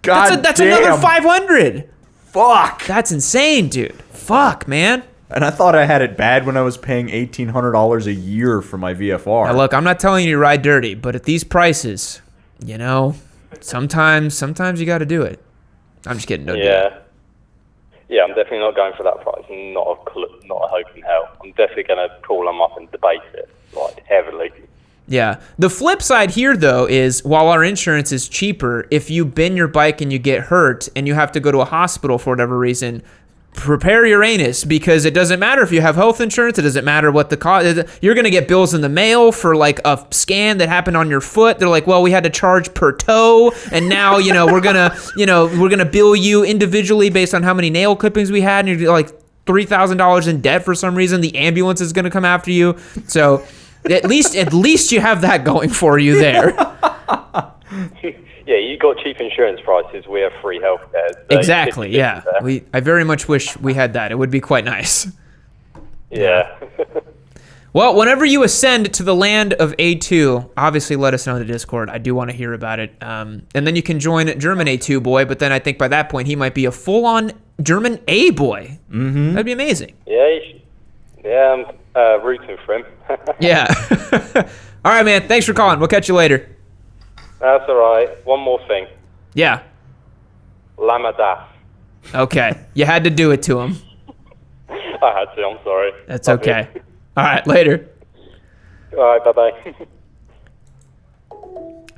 God That's damn. another 500. Fuck. That's insane, dude. Fuck, man. And I thought I had it bad when I was paying $1,800 a year for my VFR. Now look, I'm not telling you to ride dirty, but at these prices, sometimes you got to do it. I'm just kidding. Don't do it. Yeah, I'm definitely not going for that price. Not a hope in hell. I'm definitely going to call them up and debate it, like, heavily. Yeah. The flip side here, though, is while our insurance is cheaper, if you bend your bike and you get hurt and you have to go to a hospital for whatever reason, prepare your anus, because it doesn't matter if you have health insurance. It doesn't matter what the cost is. You're going to get bills in the mail for like a scan that happened on your foot. They're like, well, we had to charge per toe, and now, we're going to bill you individually based on how many nail clippings we had, and you're like $3,000 in debt for some reason. The ambulance is going to come after you. So at least you have that going for you there. Yeah, you got cheap insurance prices. We have free healthcare. So Exactly. Yeah. I very much wish we had that. It would be quite nice. Yeah. Well, whenever you ascend to the land of A2, obviously let us know in the Discord. I do want to hear about it. And then you can join German A2 boy, but then I think by that point he might be a full-on German A boy. Mm-hmm. That'd be amazing. Yeah, you should. Yeah, I'm rooting for him. Yeah. All right, man. Thanks for calling. We'll catch you later. That's all right. One more thing. Yeah. Lamadas. Okay. You had to do it to him. I had to. I'm sorry. That's okay. All right. Later. All right. Bye-bye.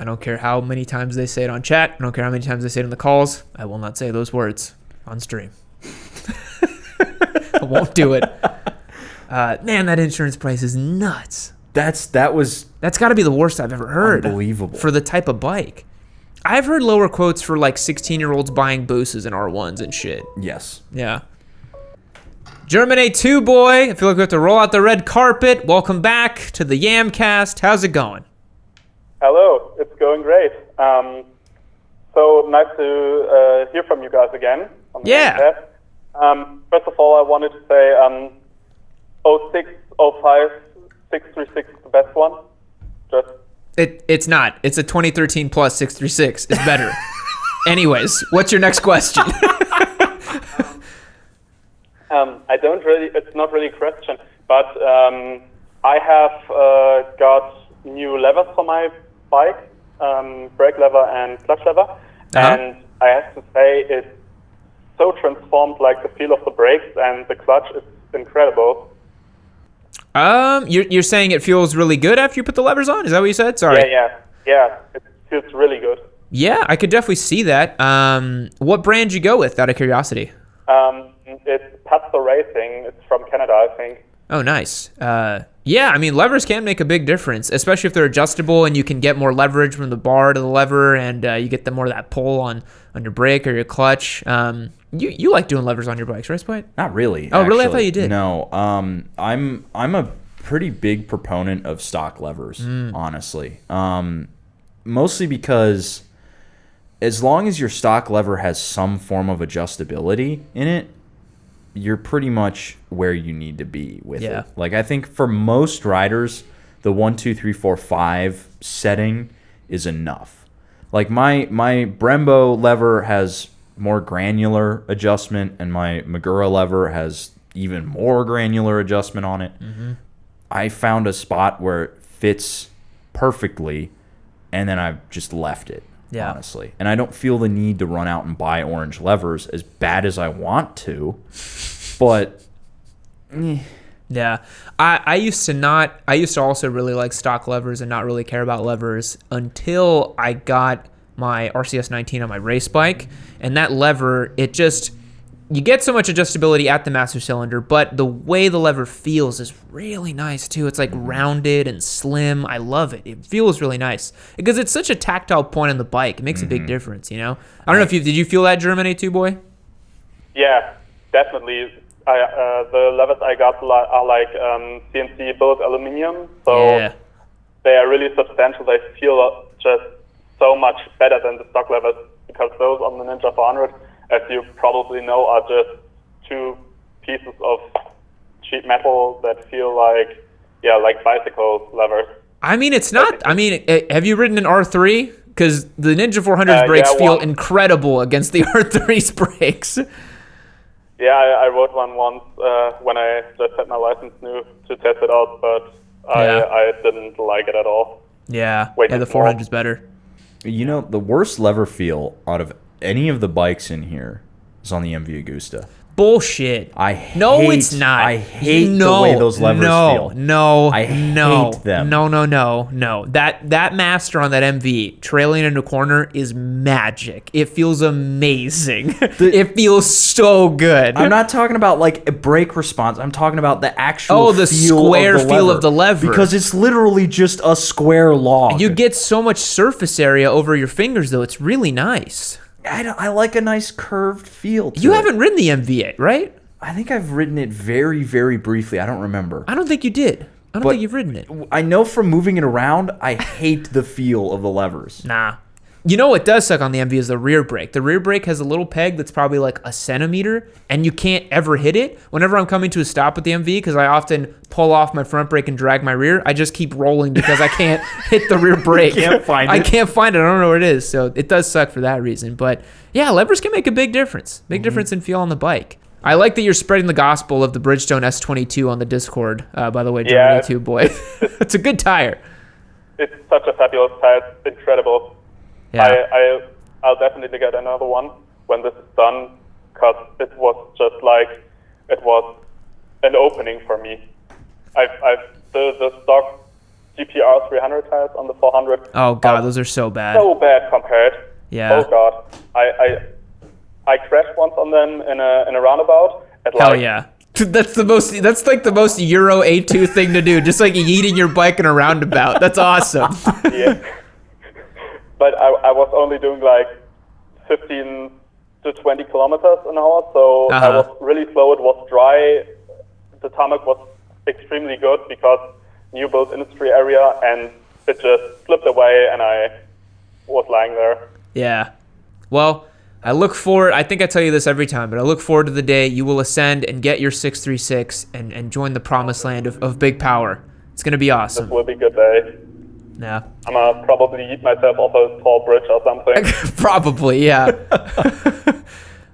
I don't care how many times they say it on chat. I don't care how many times they say it in the calls. I will not say those words on stream. I won't do it. Man, that insurance price is nuts. That's got to be the worst I've ever heard. Unbelievable. For the type of bike. I've heard lower quotes for like 16-year-olds buying Busas and R1s and shit. Yes. Yeah. German A2 boy, I feel like we have to roll out the red carpet. Welcome back to the Yamcast. How's it going? Hello, it's going great. So nice to hear from you guys again. On the Yeah. Yamcast. First of all, I wanted to say 06, 05, 636 is the best one. Just It's not. It's a 2013 plus 636 is better. Anyways, what's your next question? it's not really a question, but I have got new levers for my bike, brake lever and clutch lever, and I have to say it's so transformed, like the feel of the brakes and the clutch is incredible. You're saying it feels really good after you put the levers on? Is that what you said? Sorry. Yeah, it feels really good. Yeah, I could definitely see that. What brand you go with, out of curiosity? It's Patso Racing. It's from Canada, I think. Oh, nice. Yeah, I mean, levers can make a big difference, especially if they're adjustable and you can get more leverage from the bar to the lever, and you get more of that pull on your brake or your clutch. You like doing levers on your bikes, right, Spite? Not really. Oh, really? I thought you did. No. I'm a pretty big proponent of stock levers, honestly. Mostly because as long as your stock lever has some form of adjustability in it, you're pretty much where you need to be with it. Like, I think for most riders, the 1, 2, 3, 4, 5 setting is enough. Like my Brembo lever has more granular adjustment, and my Magura lever has even more granular adjustment on it. I found a spot where it fits perfectly, and then I've just left it, honestly. And I don't feel the need to run out and buy orange levers as bad as I want to, but... Yeah, I used to also really like stock levers and not really care about levers until I got my RCS 19 on my race bike, and that lever, you get so much adjustability at the master cylinder, but the way the lever feels is really nice too. It's like rounded and slim. I love it. It feels really nice because it's such a tactile point on the bike. It makes a big difference, you know? I don't know if did you feel that, German A2 boy? Yeah, definitely. The levers I got are like CNC built aluminum, so they are really substantial. They feel just so much better than the stock levers, because those on the Ninja 400, as you probably know, are just two pieces of cheap metal that feel like bicycle levers. I mean, it's not. I mean, have you ridden an R3? Because the Ninja 400's brakes feel incredible against the R3's brakes. Yeah, I rode one once when I just had my license new to test it out, but I didn't like it at all. Yeah, the 400's better. You know, the worst lever feel out of any of the bikes in here is on the MV Agusta. Bullshit. It's not. I hate the way those levers feel. I hate them. No. That master on that MV trailing in a corner is magic. It feels amazing. It feels so good. I'm not talking about like a brake response. I'm talking about the actual square feel of the lever. Because it's literally just a square log. You get so much surface area over your fingers, though. It's really nice. I like a nice curved feel to You haven't ridden the MV8, right? I think I've ridden it very, very briefly. I don't remember. I don't think you did. I don't think you've ridden it. I know from moving it around, I hate the feel of the levers. Nah. You know what does suck on the MV is the rear brake. The rear brake has a little peg that's probably like a centimeter, and you can't ever hit it. Whenever I'm coming to a stop with the MV, because I often pull off my front brake and drag my rear, I just keep rolling because I can't hit the rear brake. I can't find it. I don't know where it is. So it does suck for that reason. But yeah, levers can make a big difference. Big difference in feel on the bike. I like that you're spreading the gospel of the Bridgestone S22 on the Discord, by the way, Germany 2 boy. It's a good tire. It's such a fabulous tire. It's incredible. Yeah. I'll definitely get another one when this is done, because it was just like, it was an opening for me. The stock GPR 300 tires on the 400. Oh God, those are so bad. So bad compared. Yeah. Oh God, I crashed once on them in a roundabout. Hell yeah. That's like the most Euro A2 thing to do. Just like yeeting your bike in a roundabout. That's awesome. Yeah. But I was only doing like 15 to 20 kilometers an hour, so I was really slow. It was dry. The tarmac was extremely good because new built industry area, and it just slipped away, and I was lying there. Yeah. Well, I look forward, I think I tell you this every time, but I look forward to the day you will ascend and get your 636 and join the promised land of big power. It's going to be awesome. This will be a good day. Yeah. I'm going to probably eat myself off a tall bridge or something. Probably, yeah.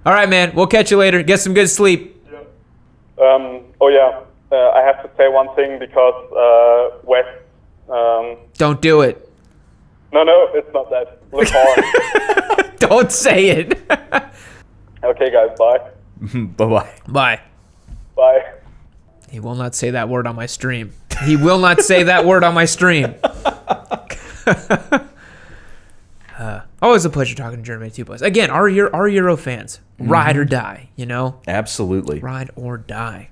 All right, man. We'll catch you later. Get some good sleep. I have to say one thing because Wes... Don't do it. No, it's not that. Look hard. Don't say it. Okay, guys. Bye. Bye-bye. Bye. Bye. He will not say that word on my stream. He will not say that word on my stream. Always a pleasure talking to Germany 2 boys. Again, our Euro fans. Ride or die, you know? Absolutely. Ride or die.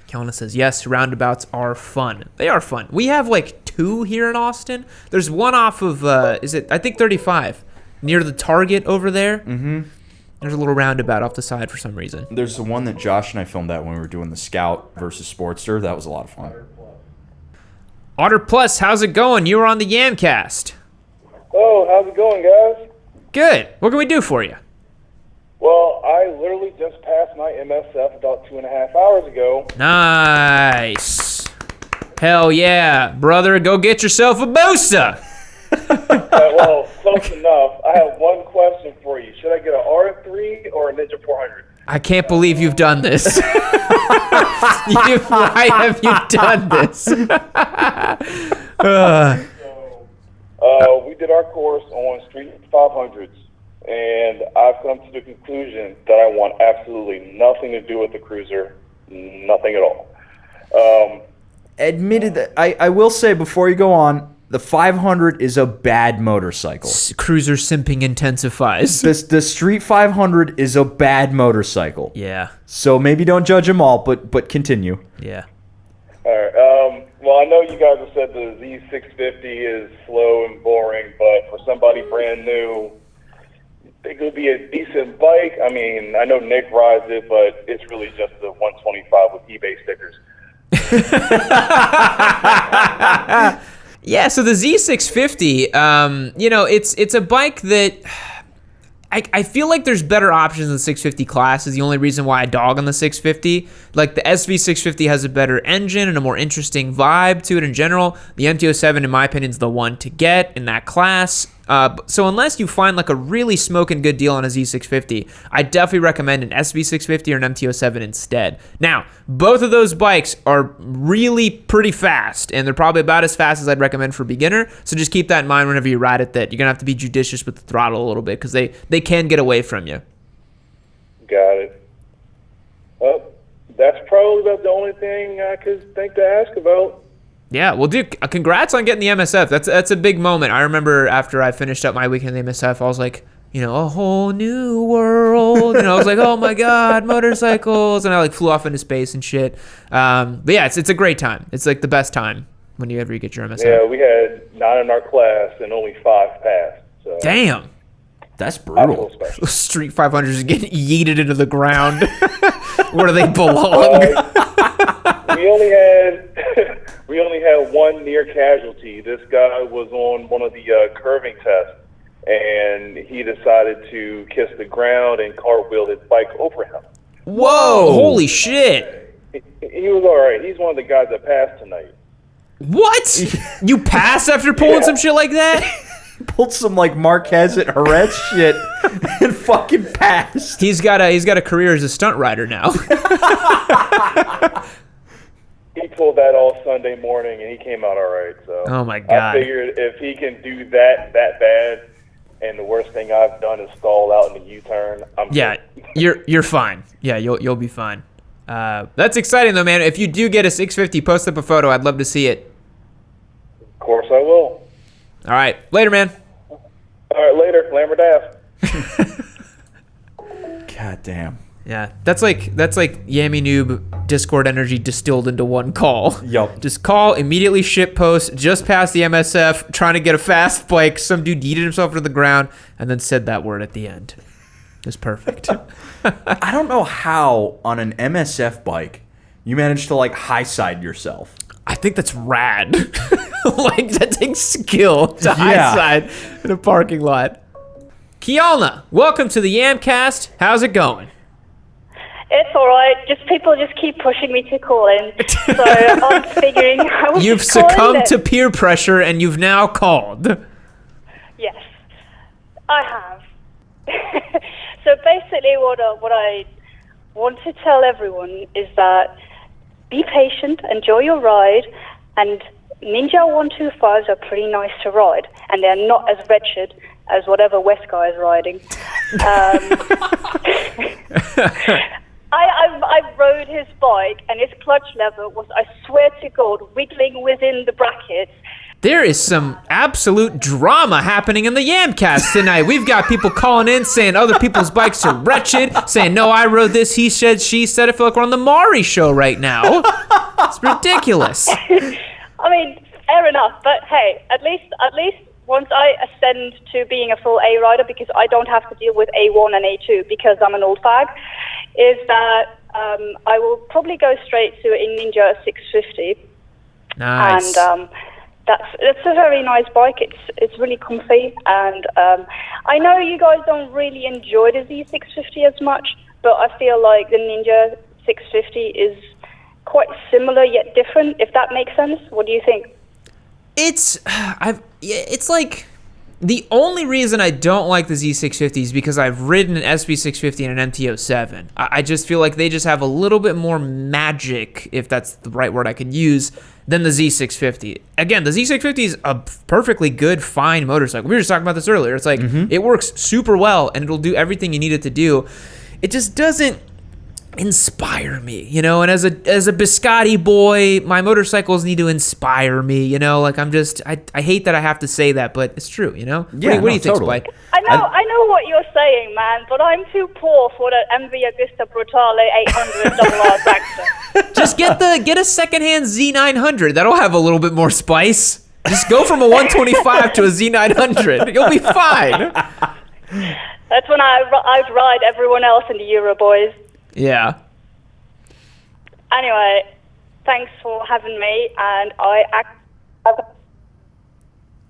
Kelna says, yes, roundabouts are fun. They are fun. We have like 2 here in Austin. There's one off of, I think 35, near the Target over there. Mm-hmm. There's a little roundabout off the side for some reason. There's the one that Josh and I filmed that when we were doing the Scout versus Sportster. That was a lot of fun. Otter Plus, how's it going? You were on the Yamcast. Oh, how's it going, guys? Good. What can we do for you? Well, I literally just passed my MSF about 2.5 hours ago. Nice. Hell yeah. Brother, go get yourself a Busa. Well, so That's enough. I have one question for you. Should I get an R3 or a Ninja 400? I can't believe you've done this. Why have you done this? We did our course on Street 500s, and I've come to the conclusion that I want absolutely nothing to do with the Cruiser, nothing at all. Admitted that I will say before you go on, the 500 is a bad motorcycle. Cruiser simping intensifies. The Street 500 is a bad motorcycle. Yeah. So maybe don't judge them all, but continue. Yeah. All right. Well, I know you guys have said the Z650 is slow and boring, but for somebody brand new, it could be a decent bike. I mean, I know Nick rides it, but it's really just the 125 with eBay stickers. Yeah, so the Z650, you know, it's a bike that I feel like there's better options than the 650 class is the only reason why I dog on the 650. Like the SV650 has a better engine and a more interesting vibe to it in general. The MT-07, in my opinion, is the one to get in that class. So unless you find like a really smoking good deal on a Z650, I definitely recommend an SV650 or an MT-07 instead. Now, both of those bikes are really pretty fast, and they're probably about as fast as I'd recommend for a beginner. So just keep that in mind whenever you ride it, that you're going to have to be judicious with the throttle a little bit because they can get away from you. Got it. Well, that's probably about the only thing I could think to ask about. Yeah, well, dude, congrats on getting the MSF. That's a big moment. I remember after I finished up my weekend in the MSF, I was like, you know, a whole new world. I was like, oh my God, motorcycles. And I like flew off into space and shit. But yeah, it's a great time. It's like the best time whenever you get your MSF. Yeah, we had 9 in our class and only 5 passed. So. Damn. That's brutal. Street 500s are getting yeeted into the ground. Where do they belong? We only had one near casualty. This guy was on one of the curving tests, and he decided to kiss the ground and cartwheel his bike over him. Whoa! Holy shit! He was all right. He's one of the guys that passed tonight. What? You passed after pulling some shit like that? Pulled some like Marquez at Jerez shit and fucking passed. He's got a career as a stunt rider now. He pulled that all Sunday morning and he came out all right. So oh my God! I figured if he can do that bad, and the worst thing I've done is stall out in the U-turn, I'm good. You're fine. Yeah, you'll be fine. That's exciting though, man. If you do get a 650, post up a photo. I'd love to see it. Of course I will. All right, later, man. All right, later, Lambert Ave. God damn. Yeah, that's like Yammie Noob Discord energy distilled into one call. Yup. Just call, immediately ship post, just past the MSF, trying to get a fast bike. Some dude yeeted himself to the ground and then said that word at the end. It's perfect. I don't know how on an MSF bike you managed to like high side yourself. I think that's rad. Like that takes skill to high side in a parking lot. Kialna, welcome to the Yamcast. How's it going? It's all right. People just keep pushing me to call in. So I'm figuring I was You've succumbed to peer pressure and you've now called. Yes, I have. So basically what I want to tell everyone is that be patient, enjoy your ride, and Ninja 125s are pretty nice to ride, and they're not as wretched as whatever West guy is riding. I rode his bike, and his clutch lever was, I swear to God, wiggling within the brackets. There is some absolute drama happening in the Yamcast tonight. We've got people calling in saying other people's bikes are wretched, saying, no, I rode this, he said, she said. I feel like we're on the Maury show right now. It's ridiculous. I mean, fair enough, but hey, at least once I ascend to being a full A rider, because I don't have to deal with A1 and A2 because I'm an old fag, is that I will probably go straight to a Ninja 650. Nice. And it's a very nice bike. It's really comfy, and I know you guys don't really enjoy the Z650 as much, but I feel like the Ninja 650 is quite similar yet different, if that makes sense. What do you think? It's like The only reason I don't like the Z650 is because I've ridden an SB650 and an MT-07. I just feel like they just have a little bit more magic, if that's the right word I could use, than the Z650. Again, the Z650 is a perfectly good, fine motorcycle. We were just talking about this earlier. It's like, it works super well, and it'll do everything you need it to do. It just doesn't inspire me, you know, and as a biscotti boy, my motorcycles need to inspire me, you know, like I hate that I have to say that, but it's true, you know. Yeah, what do you think, totally. Spike? I know what you're saying, man, but I'm too poor for the MV Agusta Brutale 800 double Baxter. Just get a secondhand Z900. That'll have a little bit more spice. Just go from a 125 to a Z900. You'll be fine. That's when I'd ride everyone else in the Euro boys. Yeah. Anyway, thanks for having me, and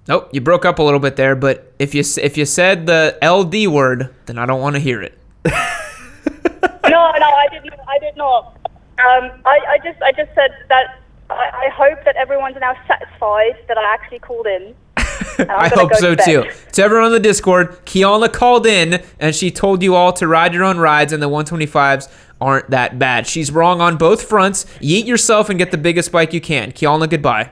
Nope, you broke up a little bit there, but if you said the LD word, then I don't want to hear it. No, I did not. I just said that I hope that everyone's now satisfied that I actually called in. I hope so too. To everyone on the Discord, Kiana called in and she told you all to ride your own rides, and the 125s aren't that bad. She's wrong on both fronts. Yeet yourself and get the biggest bike you can. Kiana, goodbye.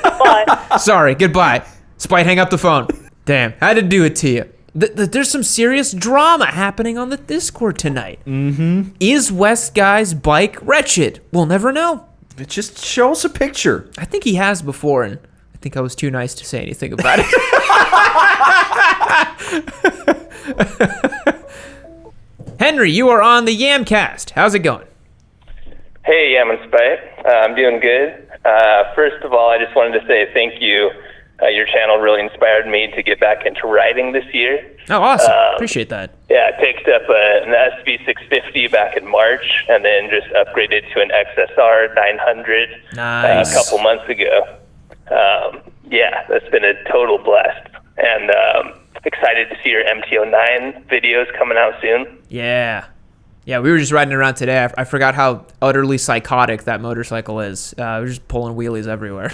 Bye. Sorry, goodbye. Spite, hang up the phone. Damn, had to do it to you. There's some serious drama happening on the Discord tonight. Is West Guy's bike wretched? We'll never know. Just show us a picture. I think he has before, and I think I was too nice to say anything about it. Henry, you are on the Yamcast. How's it going? Hey, Yam and Spite. I'm doing good. First of all, I just wanted to say thank you. Your channel really inspired me to get back into riding this year. Oh, awesome. Appreciate that. Yeah, I picked up an SB650 back in March and then just upgraded to an XSR 900 Nice. a couple months ago. Yeah, that's been a total blast. And excited to see your MT-09 videos coming out soon. Yeah. Yeah, we were just riding around today. I forgot how utterly psychotic that motorcycle is. We were just pulling wheelies everywhere.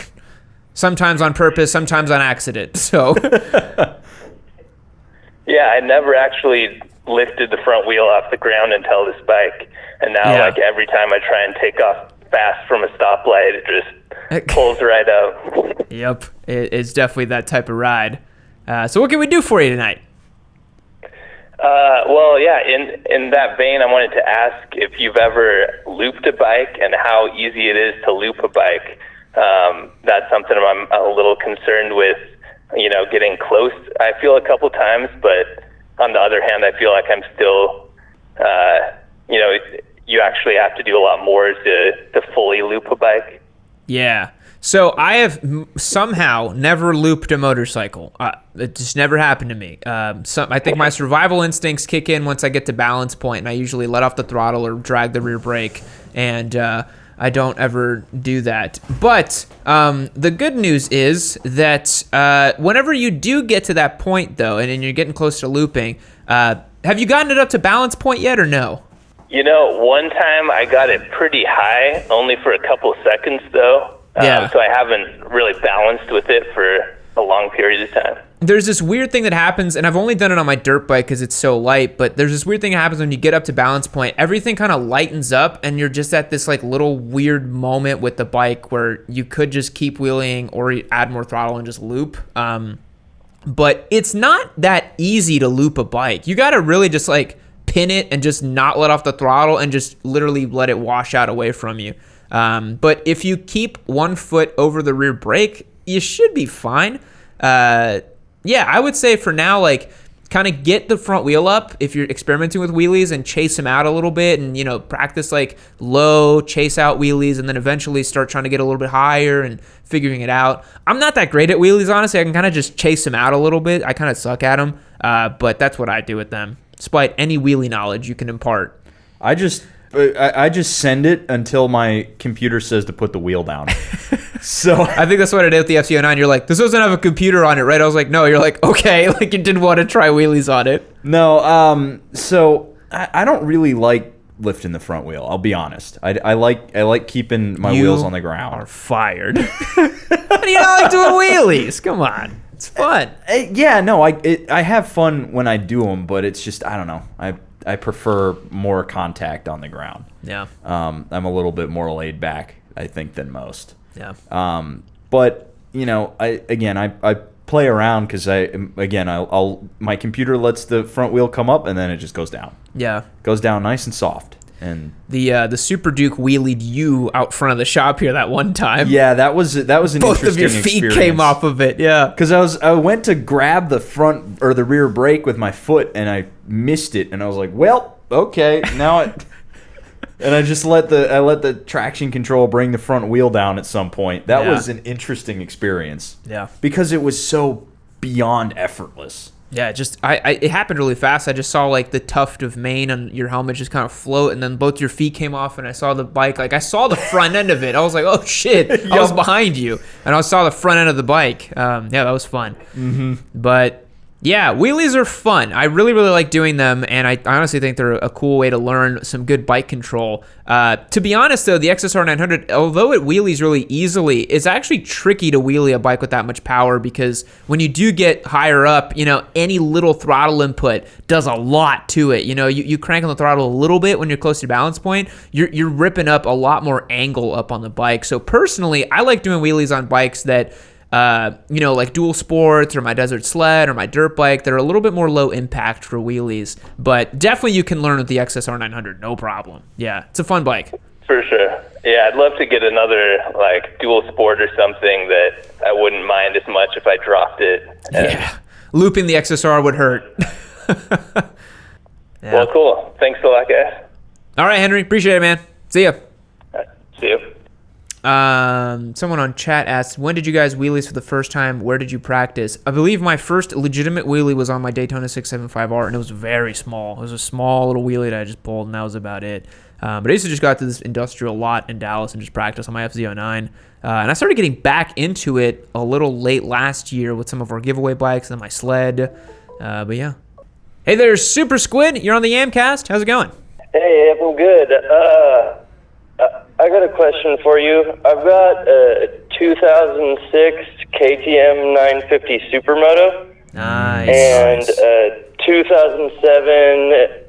Sometimes on purpose, sometimes on accident. So, yeah, I never actually lifted the front wheel off the ground until this bike, and now like every time I try and take off fast from a stoplight, it just pulls right out. Yep, it's definitely that type of ride. So, what can we do for you tonight? Well, yeah, in that vein, I wanted to ask if you've ever looped a bike and how easy it is to loop a bike. That's something I'm a little concerned with, you know, getting close. I feel a couple times, but on the other hand, I feel like I'm still, you know, you actually have to do a lot more to fully loop a bike. Yeah. So I have somehow never looped a motorcycle. It just never happened to me. I think my survival instincts kick in once I get to balance point, and I usually let off the throttle or drag the rear brake, and I don't ever do that. But the good news is that whenever you do get to that point, though, and you're getting close to looping, have you gotten it up to balance point yet or no? You know, one time I got it pretty high, only for a couple seconds, though. So I haven't really balanced with it for a long period of time. There's this weird thing that happens, and I've only done it on my dirt bike because it's so light, but there's this weird thing that happens when you get up to balance point. Everything kind of lightens up, and you're just at this like little weird moment with the bike where you could just keep wheeling or add more throttle and just loop. But it's not that easy to loop a bike. You got to really just like pin it and just not let off the throttle and just literally let it wash out away from you. But if you keep one foot over the rear brake, you should be fine. Yeah, I would say for now, like, kind of get the front wheel up if you're experimenting with wheelies and chase them out a little bit and, you know, practice like low, chase out wheelies, and then eventually start trying to get a little bit higher and figuring it out. I'm not that great at wheelies, honestly. I can kind of just chase them out a little bit. I kind of suck at them, but that's what I do with them. Despite any wheelie knowledge you can impart. I just send it until my computer says to put the wheel down. So I think that's what I did with the FC09. You're like, this doesn't have a computer on it, right? I was like, no. You're like, okay. Like, you didn't want to try wheelies on it. No. So I don't really like lifting the front wheel. I'll be honest. I like keeping my wheels on the ground. Are fired. How do you not like doing wheelies? Come on. It's fun. I have fun when I do them, but it's just, I don't know. I prefer more contact on the ground. Yeah. I'm a little bit more laid back, I think, than most. Yeah. But I play around because my computer lets the front wheel come up and then it just goes down. Yeah. Goes down nice and soft. And the Super Duke wheelied you out front of the shop here that one time. Yeah, that was an Both interesting of your feet experience. came off of it. Yeah. Because I went to grab the front or the rear brake with my foot and I missed it, and I was like, well, okay, now it. And I just let the traction control bring the front wheel down at some point. That was an interesting experience. Yeah. Because it was so beyond effortless. Yeah, it happened really fast. I just saw like the tuft of mane on your helmet just kind of float, and then both your feet came off, and I saw the bike. Like I saw the front end of it. I was like, oh shit! I was behind you, and I saw the front end of the bike. Yeah, that was fun. Mm-hmm. But yeah, wheelies are fun. I really, really like doing them, and I honestly think they're a cool way to learn some good bike control. To be honest, though, the XSR 900, although it wheelies really easily, it's actually tricky to wheelie a bike with that much power because when you do get higher up, any little throttle input does a lot to it. You crank on the throttle a little bit when you're close to balance point, you're ripping up a lot more angle up on the bike. So personally, I like doing wheelies on bikes that like dual sports or my desert sled or my dirt bike. They're a little bit more low impact for wheelies, but definitely you can learn with the XSR 900, no problem. Yeah, it's a fun bike. For sure. Yeah, I'd love to get another like dual sport or something that I wouldn't mind as much if I dropped it. Yeah, looping the XSR would hurt. Yeah. Well, cool. Thanks a lot, guys. All right, Henry. Appreciate it, man. See ya. See you. Someone on chat asked, when did you guys wheelies for the first time? Where did you practice? I believe my first legitimate wheelie was on my Daytona 675R, and it was very small. It was a small little wheelie that I just pulled, and that was about it. But I used to just go out to this industrial lot in Dallas and just practice on my FZ09. And I started getting back into it a little late last year with some of our giveaway bikes and my sled. But yeah. Hey there, Super Squid. You're on the Yamcast. How's it going? Hey, I'm good. I got a question for you. I've got a 2006 KTM 950 Supermoto. Nice. And a 2007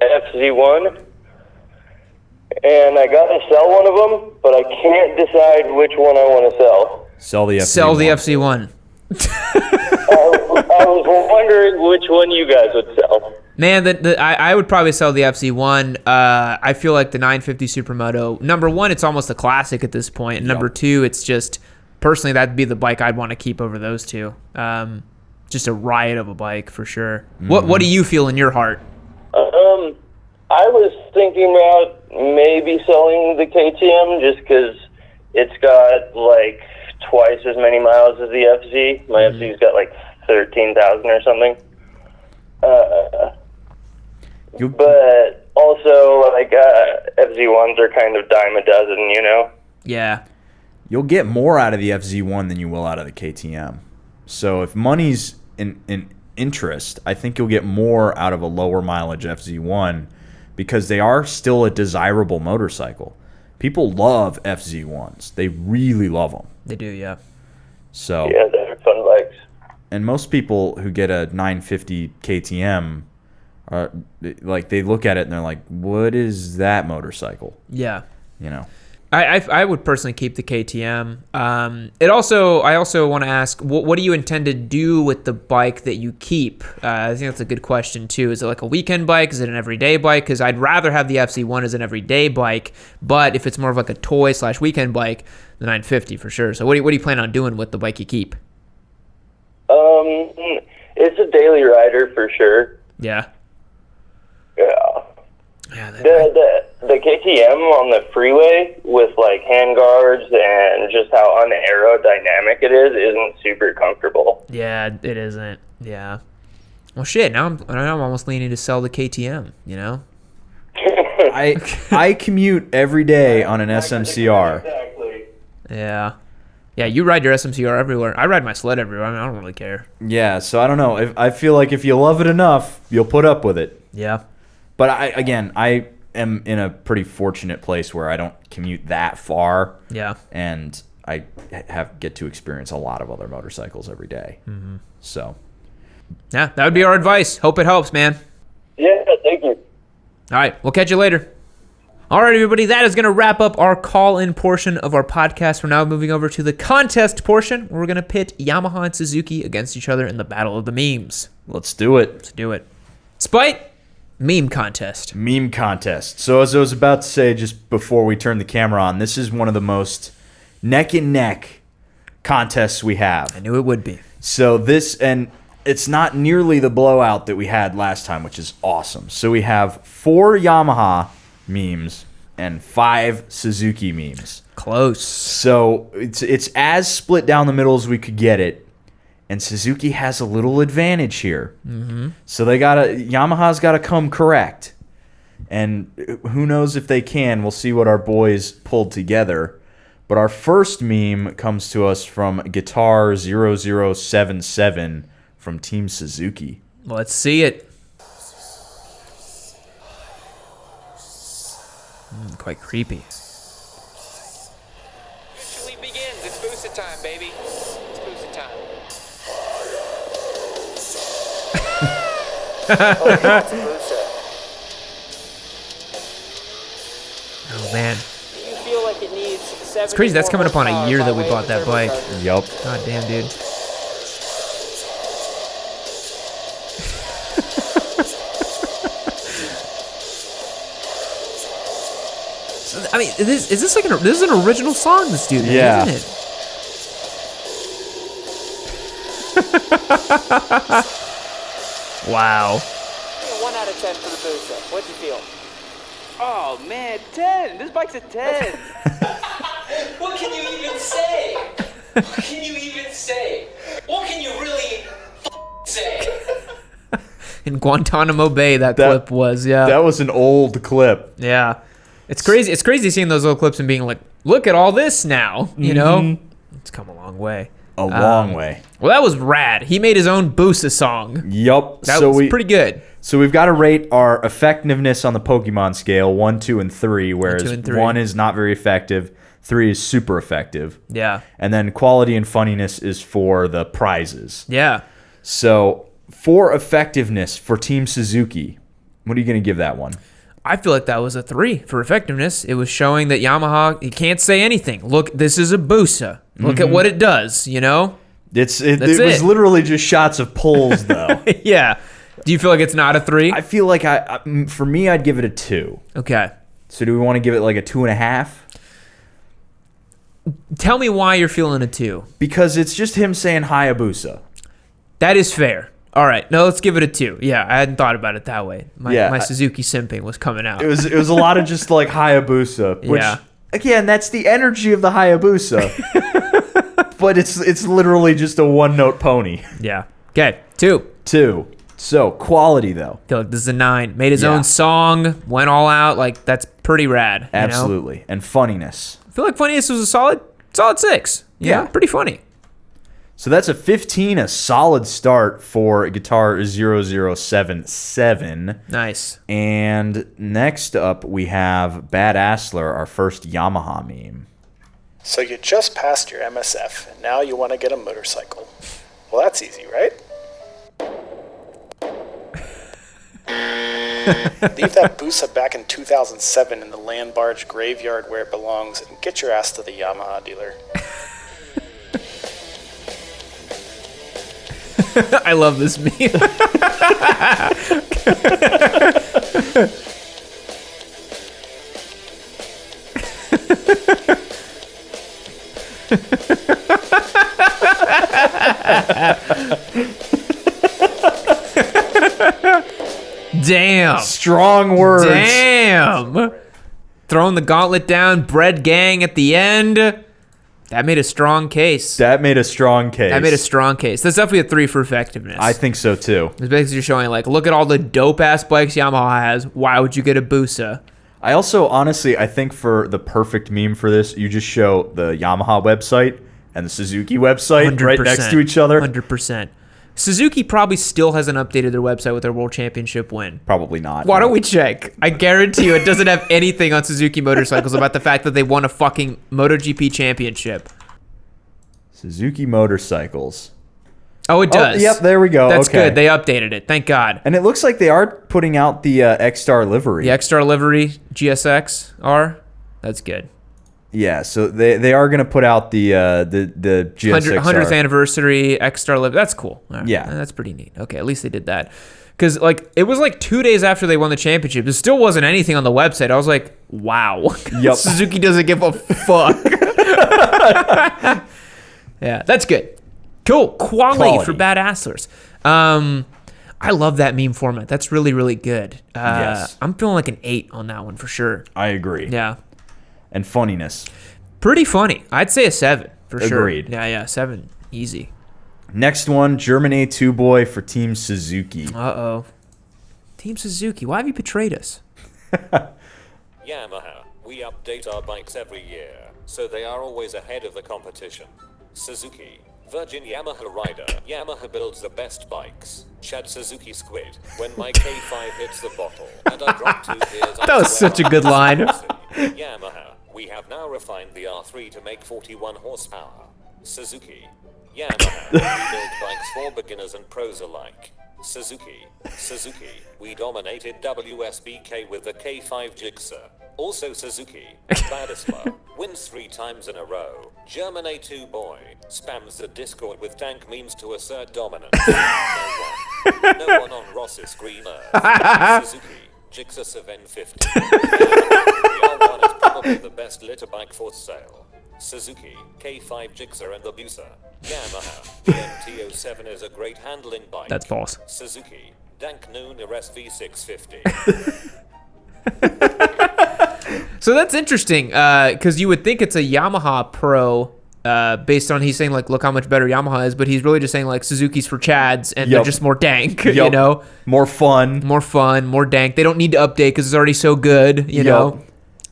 FZ1. And I got to sell one of them, but I can't decide which one I want to sell. Sell the FZ1. Sell the FZ1. I was wondering which one you guys would sell. Man, I would probably sell the FZ1. I feel like the 950 Supermoto, number one, it's almost a classic at this point. And number two, it's just, personally, that'd be the bike I'd want to keep over those two. Just a riot of a bike, for sure. Mm-hmm. What do you feel in your heart? I was thinking about maybe selling the KTM just because it's got, like, twice as many miles as the FZ. My FZ's got, like, 13,000 or something. But also, like, FZ1s are kind of dime a dozen, Yeah. You'll get more out of the FZ1 than you will out of the KTM. So if money's in interest, I think you'll get more out of a lower mileage FZ1 because they are still a desirable motorcycle. People love FZ1s. They really love them. They do, yeah. So yeah, they're fun bikes. And most people who get a 950 KTM are like, they look at it and they're like, what is that motorcycle? Yeah. I would personally keep the KTM. I also want to ask, what do you intend to do with the bike that you keep? I think that's a good question too. Is it like a weekend bike? Is it an everyday bike? Because I'd rather have the FZ1 as an everyday bike, but if it's more of like a toy/weekend bike, the 950 for sure. So what do you plan on doing with the bike you keep? It's a daily rider for sure. Yeah. Yeah. The KTM on the freeway with like handguards and just how unaerodynamic it is isn't super comfortable. Yeah, it isn't. Yeah. Well, shit. Now I'm almost leaning to sell the KTM. I commute every day on an SMCR. Exactly. Yeah. Yeah, you ride your SMCR everywhere. I ride my sled everywhere. I don't really care. Yeah, so I don't know. I feel like if you love it enough, you'll put up with it. Yeah. But I am in a pretty fortunate place where I don't commute that far. Yeah. And I get to experience a lot of other motorcycles every day. So Yeah, that would be our advice. Hope it helps, man. Yeah, thank you. All right, we'll catch you later. All right, everybody, that is going to wrap up our call-in portion of our podcast. We're now moving over to the contest portion, where we're going to pit Yamaha and Suzuki against each other in the battle of the memes. let's do it. Let's do it. Spite, meme contest. Meme contest. So as I was about to say just before we turn the camera on, this is one of the most neck and neck contests we have. I knew it would be. So this, and it's not nearly the blowout that we had last time, which is awesome. So we have 4 Yamaha memes and 5 Suzuki memes. Close. So it's as split down the middle as we could get it. And Suzuki has a little advantage here. So Yamaha's got to come correct. And who knows if they can. We'll see what our boys pulled together. But our first meme comes to us from Guitar 0077 from Team Suzuki. Let's see it. Quite creepy. Officially begins. It's Busa time, baby. It's Busa time. It's Busa. Oh, man. Do you feel like it needs 70 It's crazy. That's coming up on a year that we bought that bike. Yup. God damn, dude. I mean, is this like this is an original song this dude made, Yeah. isn't it? Wow. 1 out of 10 for the Busa. What'd you feel? Oh man, 10. This bike's a 10. What can you even say? What can you even say? What can you really say? In Guantanamo Bay, that clip was, yeah. That was an old clip. Yeah. It's crazy. It's crazy seeing those old clips and being like, look at all this now, you know? It's come a long way. A long way. Well, that was rad. He made his own Busa song. Yup. That was pretty good. So we've got to rate our effectiveness on the Pokemon scale 1, 2, and 3, whereas 2, and 3. 1 is not very effective, 3 is super effective. Yeah. And then quality and funniness is for the prizes. Yeah. So for effectiveness for Team Suzuki, what are you going to give that one? I feel like that was a 3 for effectiveness. It was showing that Yamaha, you can't say anything. Look, this is a Busa. Look at what it does, you know? It was literally just shots of pulls, though. Yeah. Do you feel like it's not a 3? I feel like for me, I'd give it a 2. Okay. So do we want to give it like a 2.5? Tell me why you're feeling a 2. Because it's just him saying Hayabusa. That is fair. All right. No, let's give it a 2. Yeah, I hadn't thought about it that way. My Suzuki simping was coming out. It was a lot of just like Hayabusa, which again, that's the energy of the Hayabusa. But it's literally just a one-note pony. Yeah. Okay. 2. 2. So quality though. I feel like this is a 9. Made his own song, went all out. Like that's pretty rad. Absolutely. You know? And funniness. I feel like funniness was a solid 6. Yeah. Pretty funny. So that's a 15, a solid start for Guitar 0077. Nice. And next up we have Bad Assler, our first Yamaha meme. So you just passed your MSF, and now you want to get a motorcycle. Well, that's easy, right? Leave that Busa back in 2007 in the land barge graveyard where it belongs, and get your ass to the Yamaha dealer. I love this meme. Damn. Strong words. Damn. Throwing the gauntlet down, bread gang at the end. That made a strong case. That made a strong case. That's definitely a 3 for effectiveness. I think so too. It's basically showing like, look at all the dope ass bikes Yamaha has. Why would you get a Busa? I also, honestly, I think for the perfect meme for this, you just show the Yamaha website and the Suzuki website 100%, right next to each other. 100%. Suzuki probably still hasn't updated their website with their World Championship win. Probably not. Why don't we check? I guarantee you it doesn't have anything on Suzuki motorcycles about the fact that they won a fucking MotoGP championship. Suzuki motorcycles. Oh, it does. Yep, there we go. That's okay. good. They updated it. Thank God. And it looks like they are putting out the X-Star livery. The X-Star livery GSX R. That's good. Yeah, so they are going to put out the GSX 100th anniversary X-Star livery. That's cool. All right. Yeah. That's pretty neat. Okay, at least they did that. Because like it was like 2 days after they won the championship. There still wasn't anything on the website. I was like, wow. Yep. Suzuki doesn't give a fuck. Yeah, that's good. Cool. Quality for badasslers. I love that meme format. That's really, really good. Yes. I'm feeling like an 8 on that one for sure. I agree. Yeah. And funniness. Pretty funny. I'd say a 7 for sure. Agreed. Yeah, 7. Easy. Next one, German A2 boy for Team Suzuki. Uh-oh. Team Suzuki, why have you betrayed us? Yamaha, we update our bikes every year, so they are always ahead of the competition. Suzuki, Virgin Yamaha rider. Yamaha builds the best bikes. Chad Suzuki Squid. When my K5 hits the bottle and I drop 2 gears, That was such a good line. Yamaha, we have now refined the R3 to make 41 horsepower. Suzuki, Yamaha, we build bikes for beginners and pros alike. Suzuki, we dominated WSBK with the K5 Gixxer. Also Suzuki, Badisla, wins 3 times in a row. German A2 boy, spams the Discord with tank memes to assert dominance. No one on Rossi screamer. Suzuki, Gixxer 750. R1 is probably the best litter bike for sale. Suzuki, K5 Gixxer and the Busa. Yamaha, MT-07 is a great handling bike. That's false. Suzuki, Dank Noon RSV 650. So that's interesting, because you would think it's a Yamaha Pro, based on he's saying like, look how much better Yamaha is, but he's really just saying like Suzuki's for Chads and they're just more dank, you know, more fun, more dank. They don't need to update because it's already so good, you know.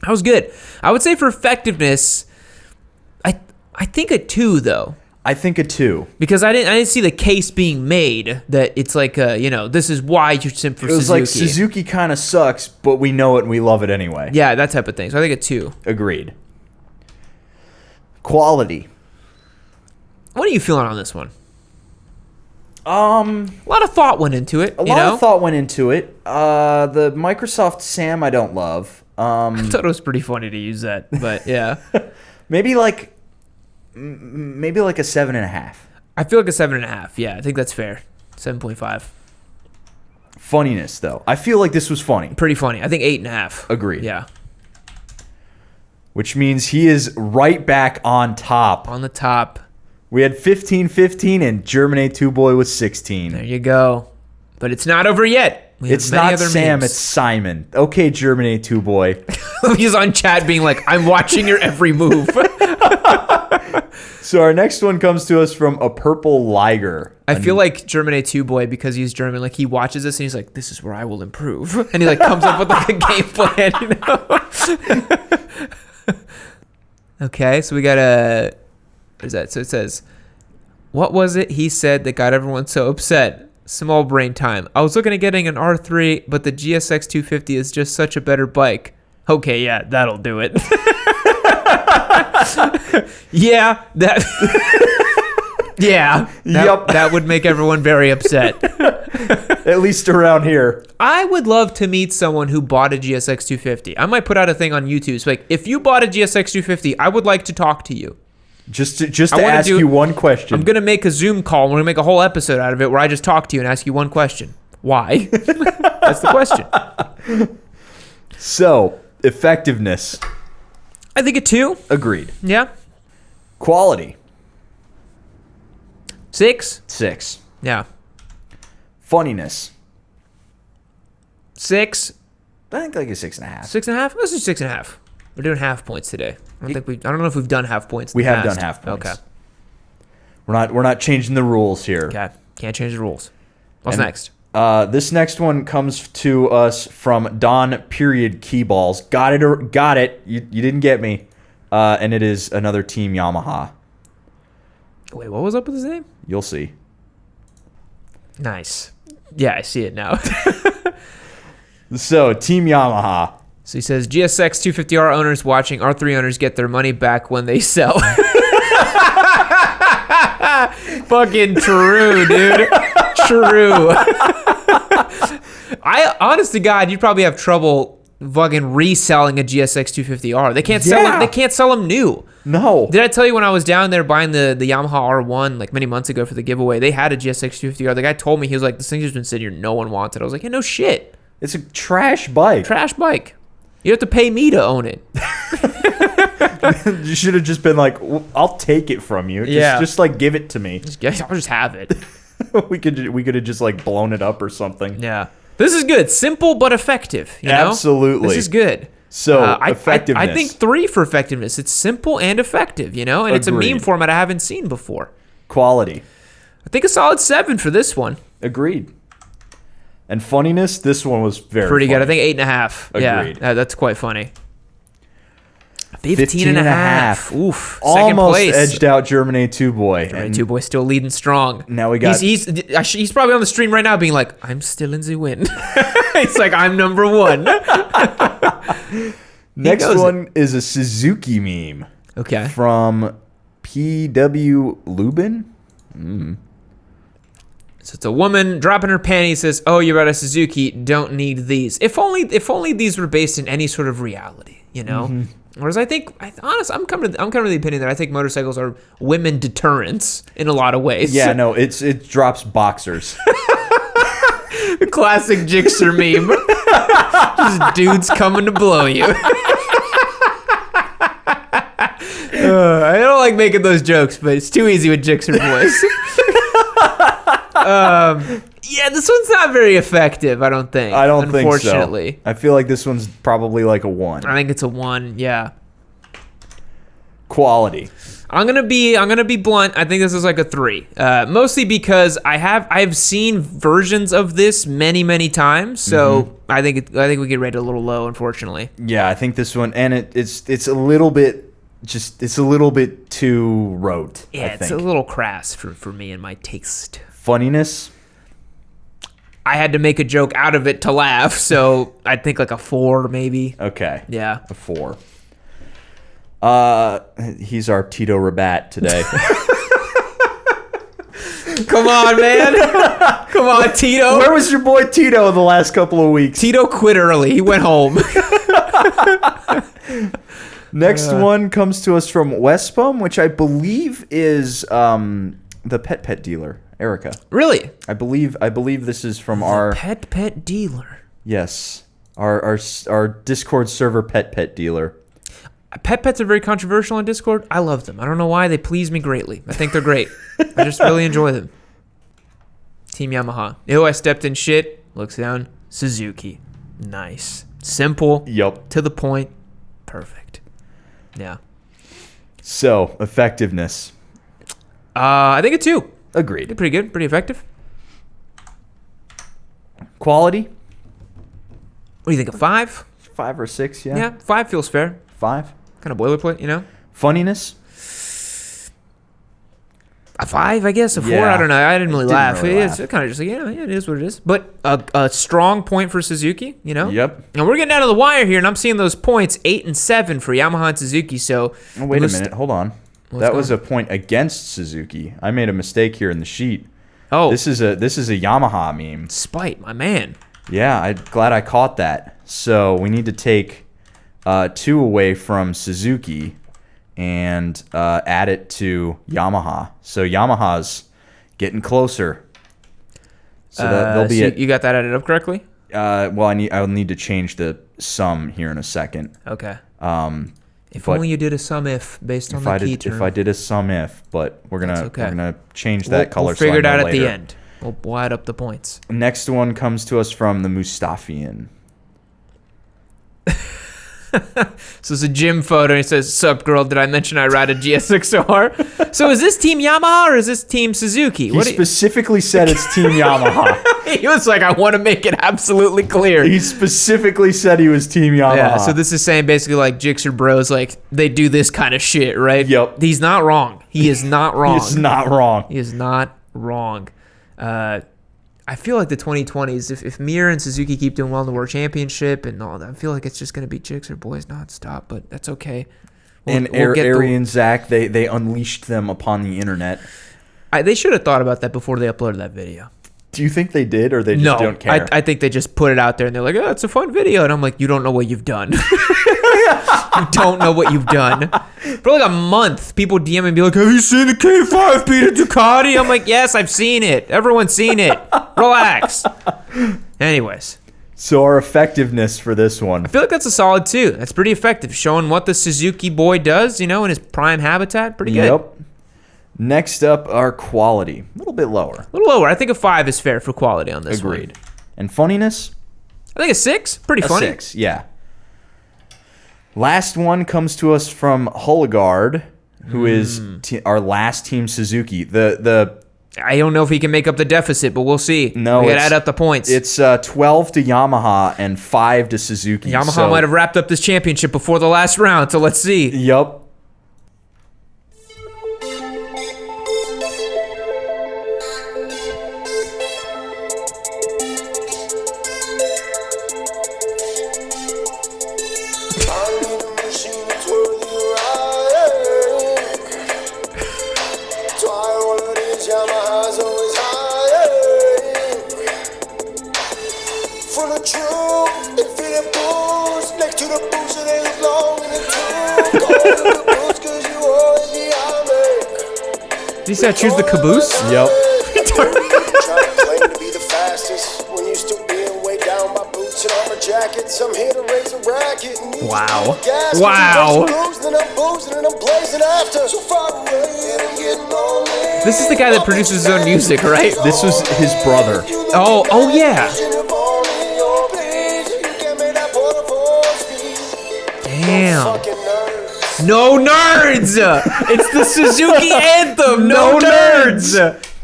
That was good. I would say for effectiveness, I think a 2 though. I think a 2 because I didn't see the case being made that it's like this is why you simp for Suzuki. It was like Suzuki kind of sucks, but we know it and we love it anyway. Yeah, that type of thing. So I think a 2. Agreed. Quality. What are you feeling on this one? A lot of thought went into it. A lot of thought went into it. The Microsoft Sam I don't love. I thought it was pretty funny to use that, but yeah. maybe like a 7.5. I feel like a 7.5. Yeah, I think that's fair. 7.5. Funniness though, I feel like this was funny. Pretty funny. I think 8.5. Agreed. Yeah. Which means he is right back on top. On the top. We had 15-15 and German A2 boy was 16. There you go. But it's not over yet. It's not Sam, it's Simon. Okay, German A2 boy. He's on chat being like, I'm watching your every move. So our next one comes to us from a Purple Liger. I feel like German A2 boy, because he's German, like he watches this and he's like, this is where I will improve. And he like comes up with like a game plan, you know? Okay, so we got a, what is that? So it says, what was it he said that got everyone so upset? Small brain time. I was looking at getting an R3, but the GSX 250 is just such a better bike. Okay, yeah, that'll do it. Yeah, that. Yeah, that would make everyone very upset. At least around here. I would love to meet someone who bought a GSX 250. I might put out a thing on YouTube. So like, if you bought a GSX 250, I would like to talk to you. Just to ask you one question. I'm gonna make a Zoom call. We're gonna make a whole episode out of it where I just talk to you and ask you one question. Why? That's the question. So, effectiveness. I think a 2. Agreed. Yeah. Quality. 6. 6. Yeah. Funniness. 6. I think like a 6.5. 6.5. Let's do 6.5. We're doing half points today. I don't know if we've done half points. We have done half points. Okay. We're not changing the rules here. Okay. Can't change the rules. What's next? This next one comes to us from Don Keyballs. Got it. You didn't get me. And it is another Team Yamaha. Wait, what was up with his name? You'll see. Nice. Yeah, I see it now. So, Team Yamaha. So he says, GSX 250R owners watching, R3 owners get their money back when they sell. Fucking true, dude. True. I, honest to God, you'd probably have trouble fucking reselling a GSX 250R. They can't sell them. They can't sell them new. No. Did I tell you when I was down there buying the Yamaha R1 like many months ago for the giveaway? They had a GSX 250R. The guy told me, he was like, "This thing's just been sitting here. No one wants it." I was like, "Yeah, no shit. It's a trash bike. Trash bike. You have to pay me to own it." You should have just been like, "I'll take it from you. Just like give it to me. I'll just have it." we could have just like blown it up or something. Yeah. This is good. Simple but effective. You know? Absolutely. This is good. So effectiveness. I think 3 for effectiveness. It's simple and effective, you know, and it's a meme format I haven't seen before. Quality. I think a solid 7 for this one. Agreed. And funniness, this one was pretty funny. good. I think 8.5. Agreed. Yeah, that's quite funny. 15.5. Oof. Second Almost place. edged out Germany 2 boy. Germany 2 boy still leading strong. Now we got. He's probably on the stream right now being like, "I'm still in the win." It's like, I'm number 1. Next one is a Suzuki meme. Okay. From PW Lubin. So it's a woman dropping her panties, says, "Oh, you're at a Suzuki, don't need these." If only these were based in any sort of reality, you know? Mm-hmm. Whereas I'm coming to the opinion that I think motorcycles are women deterrents in a lot of ways. Yeah, no, it drops boxers. The classic Jixer meme. Just dudes coming to blow you. I don't like making those jokes, but it's too easy with Jixer boys. Yeah, this one's not very effective, I don't think. I don't think so. Unfortunately. I feel like this one's probably like a 1. I think it's a 1, yeah. Quality. I'm gonna be blunt. I think this is like a 3. Mostly because I've seen versions of this many times, so I think we get rated a little low, unfortunately. Yeah, I think this one, and it's a little bit too rote. Yeah, it's a little crass for me and my taste. Funniness. I had to make a joke out of it to laugh, so I think like a 4 maybe. Okay. Yeah. A 4. He's our Tito Rabat today. Come on, man. Come on, Tito. Where was your boy Tito the last couple of weeks? Tito quit early. He went home. Next one comes to us from Westpom, which I believe is the pet dealer, Erica. Really? I believe this is from our pet dealer. Yes, our Discord server pet dealer. Pets are very controversial on Discord. I love them. I don't know why. They please me greatly. I think they're great. I just really enjoy them. Team Yamaha. Ew, I stepped in shit. Looks down. Suzuki. Nice. Simple. Yup. To the point. Perfect. Yeah. So, effectiveness. I think a 2. Agreed. Pretty good. Pretty effective. Quality. What do you think, a 5? 5 or 6, yeah. Yeah, 5 feels fair. 5. Kind of boilerplate, you know? Funniness. A 5, I guess. A 4, Yeah. I don't know. I didn't really laugh. Really It's kind of just like, yeah, it is what it is. But a strong point for Suzuki, you know? Yep. And we're getting out of the wire here, and I'm seeing those points, 8 and 7 for Yamaha and Suzuki. So Wait a minute. Hold on. That was a point against Suzuki. I made a mistake here in the sheet. Oh. This is a Yamaha meme. Spite, my man. Yeah, I'm glad I caught that. So we need to take 2 away from Suzuki and add it to Yamaha. So Yamaha's getting closer. So they'll be you got that added up correctly? Well, I'll need to change the sum here in a second. Okay. If only you did a sum if based on the key term. If I did a sum if, but we're gonna change that color. We'll figure it out later. at the end. We'll add up the points. Next one comes to us from the Mustafian. So it's a gym photo, and he says, "Sup, girl, did I mention I ride a GSX-R?" So is this Team Yamaha or is this Team Suzuki? He specifically said it's Team Yamaha. He was like, I want to make it absolutely clear. He specifically said he was Team Yamaha. Yeah, so this is saying basically like Jixer bros, like they do this kind of shit, right? Yep. He's not wrong. He is not wrong. He is not wrong. He is not wrong. I feel like the 2020s, if Mir and Suzuki keep doing well in the World Championship and all that, I feel like it's just going to be Jixer boys nonstop, but that's okay. and Ari and Zach, they unleashed them upon the internet. They should have thought about that before they uploaded that video. Do you think they did, or they just don't care? I think they just put it out there, and they're like, "Oh, it's a fun video," and I'm like, "You don't know what you've done. You don't know what you've done." For like a month, people DM me and be like, "Have you seen the K5 beat a Ducati?" I'm like, "Yes, I've seen it. Everyone's seen it. Relax." Anyways. So our effectiveness for this one. I feel like that's a solid 2. That's pretty effective, showing what the Suzuki boy does, in his prime habitat. Pretty good. Yep. Next up, our quality. A little bit lower. A little lower. I think a 5 is fair for quality on this one. Agreed. And funniness? I think a 6. Pretty funny. 6, yeah. Last one comes to us from Hullegard, who is our last Team Suzuki. I don't know if he can make up the deficit, but we'll see. No, we gotta add up the points. It's 12 to Yamaha and 5 to Suzuki. Yamaha might have wrapped up this championship before the last round, so let's see. Yup. Did you say I choose the caboose? Yep. Wow. Wow. This is the guy that produces his own music, right? This was his brother. Oh yeah. Damn. No nerds! It's the Suzuki anthem. No nerds.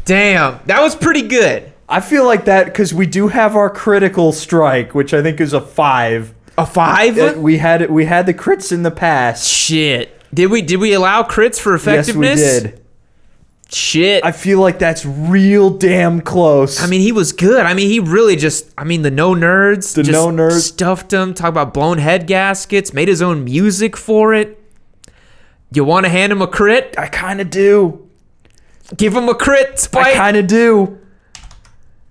Damn, that was pretty good. I feel like that because we do have our critical strike, which I think is a 5. A 5? We had the crits in the past. Shit. Did we allow crits for effectiveness? Yes, we did. Shit. I feel like that's real damn close. I mean, he was good. I mean, he really just, the no nerds. The no nerds. Stuffed him, talk about blown head gaskets, made his own music for it. You want to hand him a crit? I kind of do. Give him a crit, Spike. I kind of do.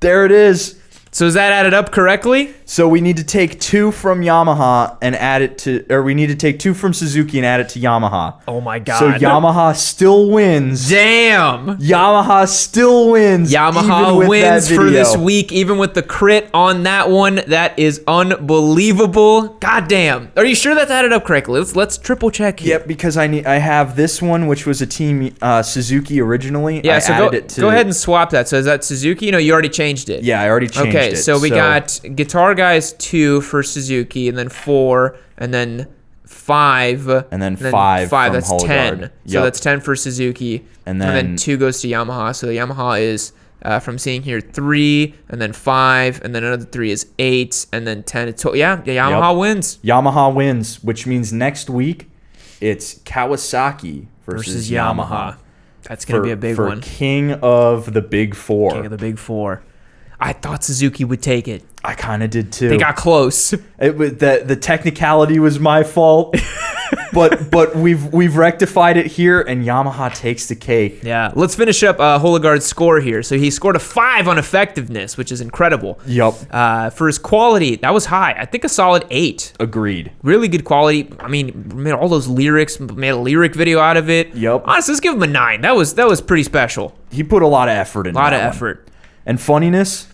There it is. So is that added up correctly? So we need to take 2 from Yamaha and add it to, or we need to take 2 from Suzuki and add it to Yamaha. Oh my God. So Yamaha still wins. Damn. Yamaha still wins. Yamaha wins for this week, even with the crit on that one. That is unbelievable. God damn. Are you sure that's added up correctly? Let's triple check here. Yep, because I have this one, which was a Team Suzuki originally. Yeah, so go ahead and swap that. So is that Suzuki? No, you already changed it. Yeah, I already changed it. Okay, so we got Guitar Guys 2 for Suzuki, and then 4, and then 5, and then 5 from that's Hullegard. 10. Yep. So that's 10 for Suzuki, and then 2 goes to Yamaha. So Yamaha is from seeing here 3, and then 5, and then another 3 is 8, and then 10. Yamaha wins. Yamaha wins, which means next week it's Kawasaki versus Yamaha. That's gonna be a big one. For King of the Big Four. King of the Big Four. I thought Suzuki would take it. I kind of did too. They got close. The technicality was my fault, but we've rectified it here, and Yamaha takes the cake. Yeah, let's finish up Hullegard's score here. So he scored a 5 on effectiveness, which is incredible. Yep. For his quality, that was high. I think a solid 8. Agreed. Really good quality. I mean, made all those lyrics, made a lyric video out of it. Yep. Honestly, let's give him a 9. That was pretty special. He put a lot of effort in. A lot of effort. And funniness.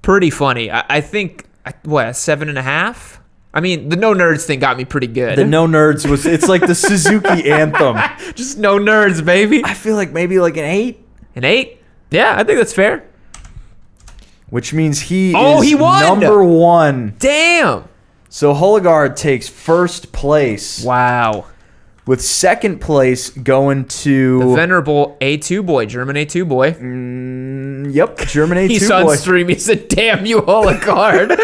Pretty funny. I think, what, a 7.5? I mean, the no nerds thing got me pretty good. The no nerds it's like the Suzuki anthem. Just no nerds, baby. I feel like maybe like an 8. An 8? Yeah, I think that's fair. Which means he won! Number 1. Damn. So Hullegard takes first place. Wow. With second place going to the venerable A2 boy, German A2 boy. Yep, German A2 boy. He's on stream. He said, "Damn you, Hullegard."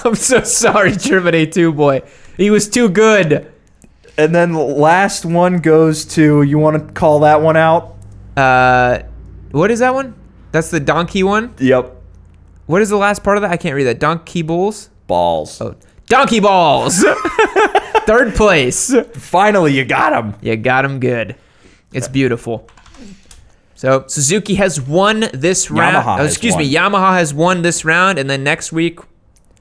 I'm so sorry, German A2 boy. He was too good. And then the last one goes to, you want to call that one out? What is that one? That's the donkey one? Yep. What is the last part of that? I can't read that. Donkey bulls? Balls. Oh, Donkey balls. Third place. Finally, you got him. You got him good. It's beautiful. So Suzuki has won this round. Yamaha has won this round, and then next week,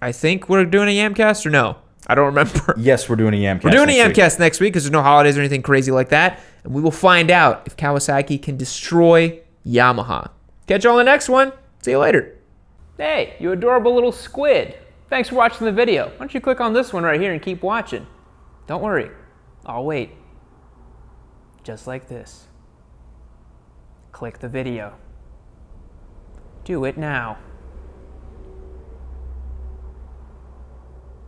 I think we're doing a Yamcast or no? I don't remember. Yes, we're doing a Yamcast. We're doing a Yamcast next week because there's no holidays or anything crazy like that, and we will find out if Kawasaki can destroy Yamaha. Catch you on the next one. See you later. Hey, you adorable little squid. Thanks for watching the video. Why don't you click on this one right here and keep watching? Don't worry. I'll wait. Just like this. Click the video. Do it now.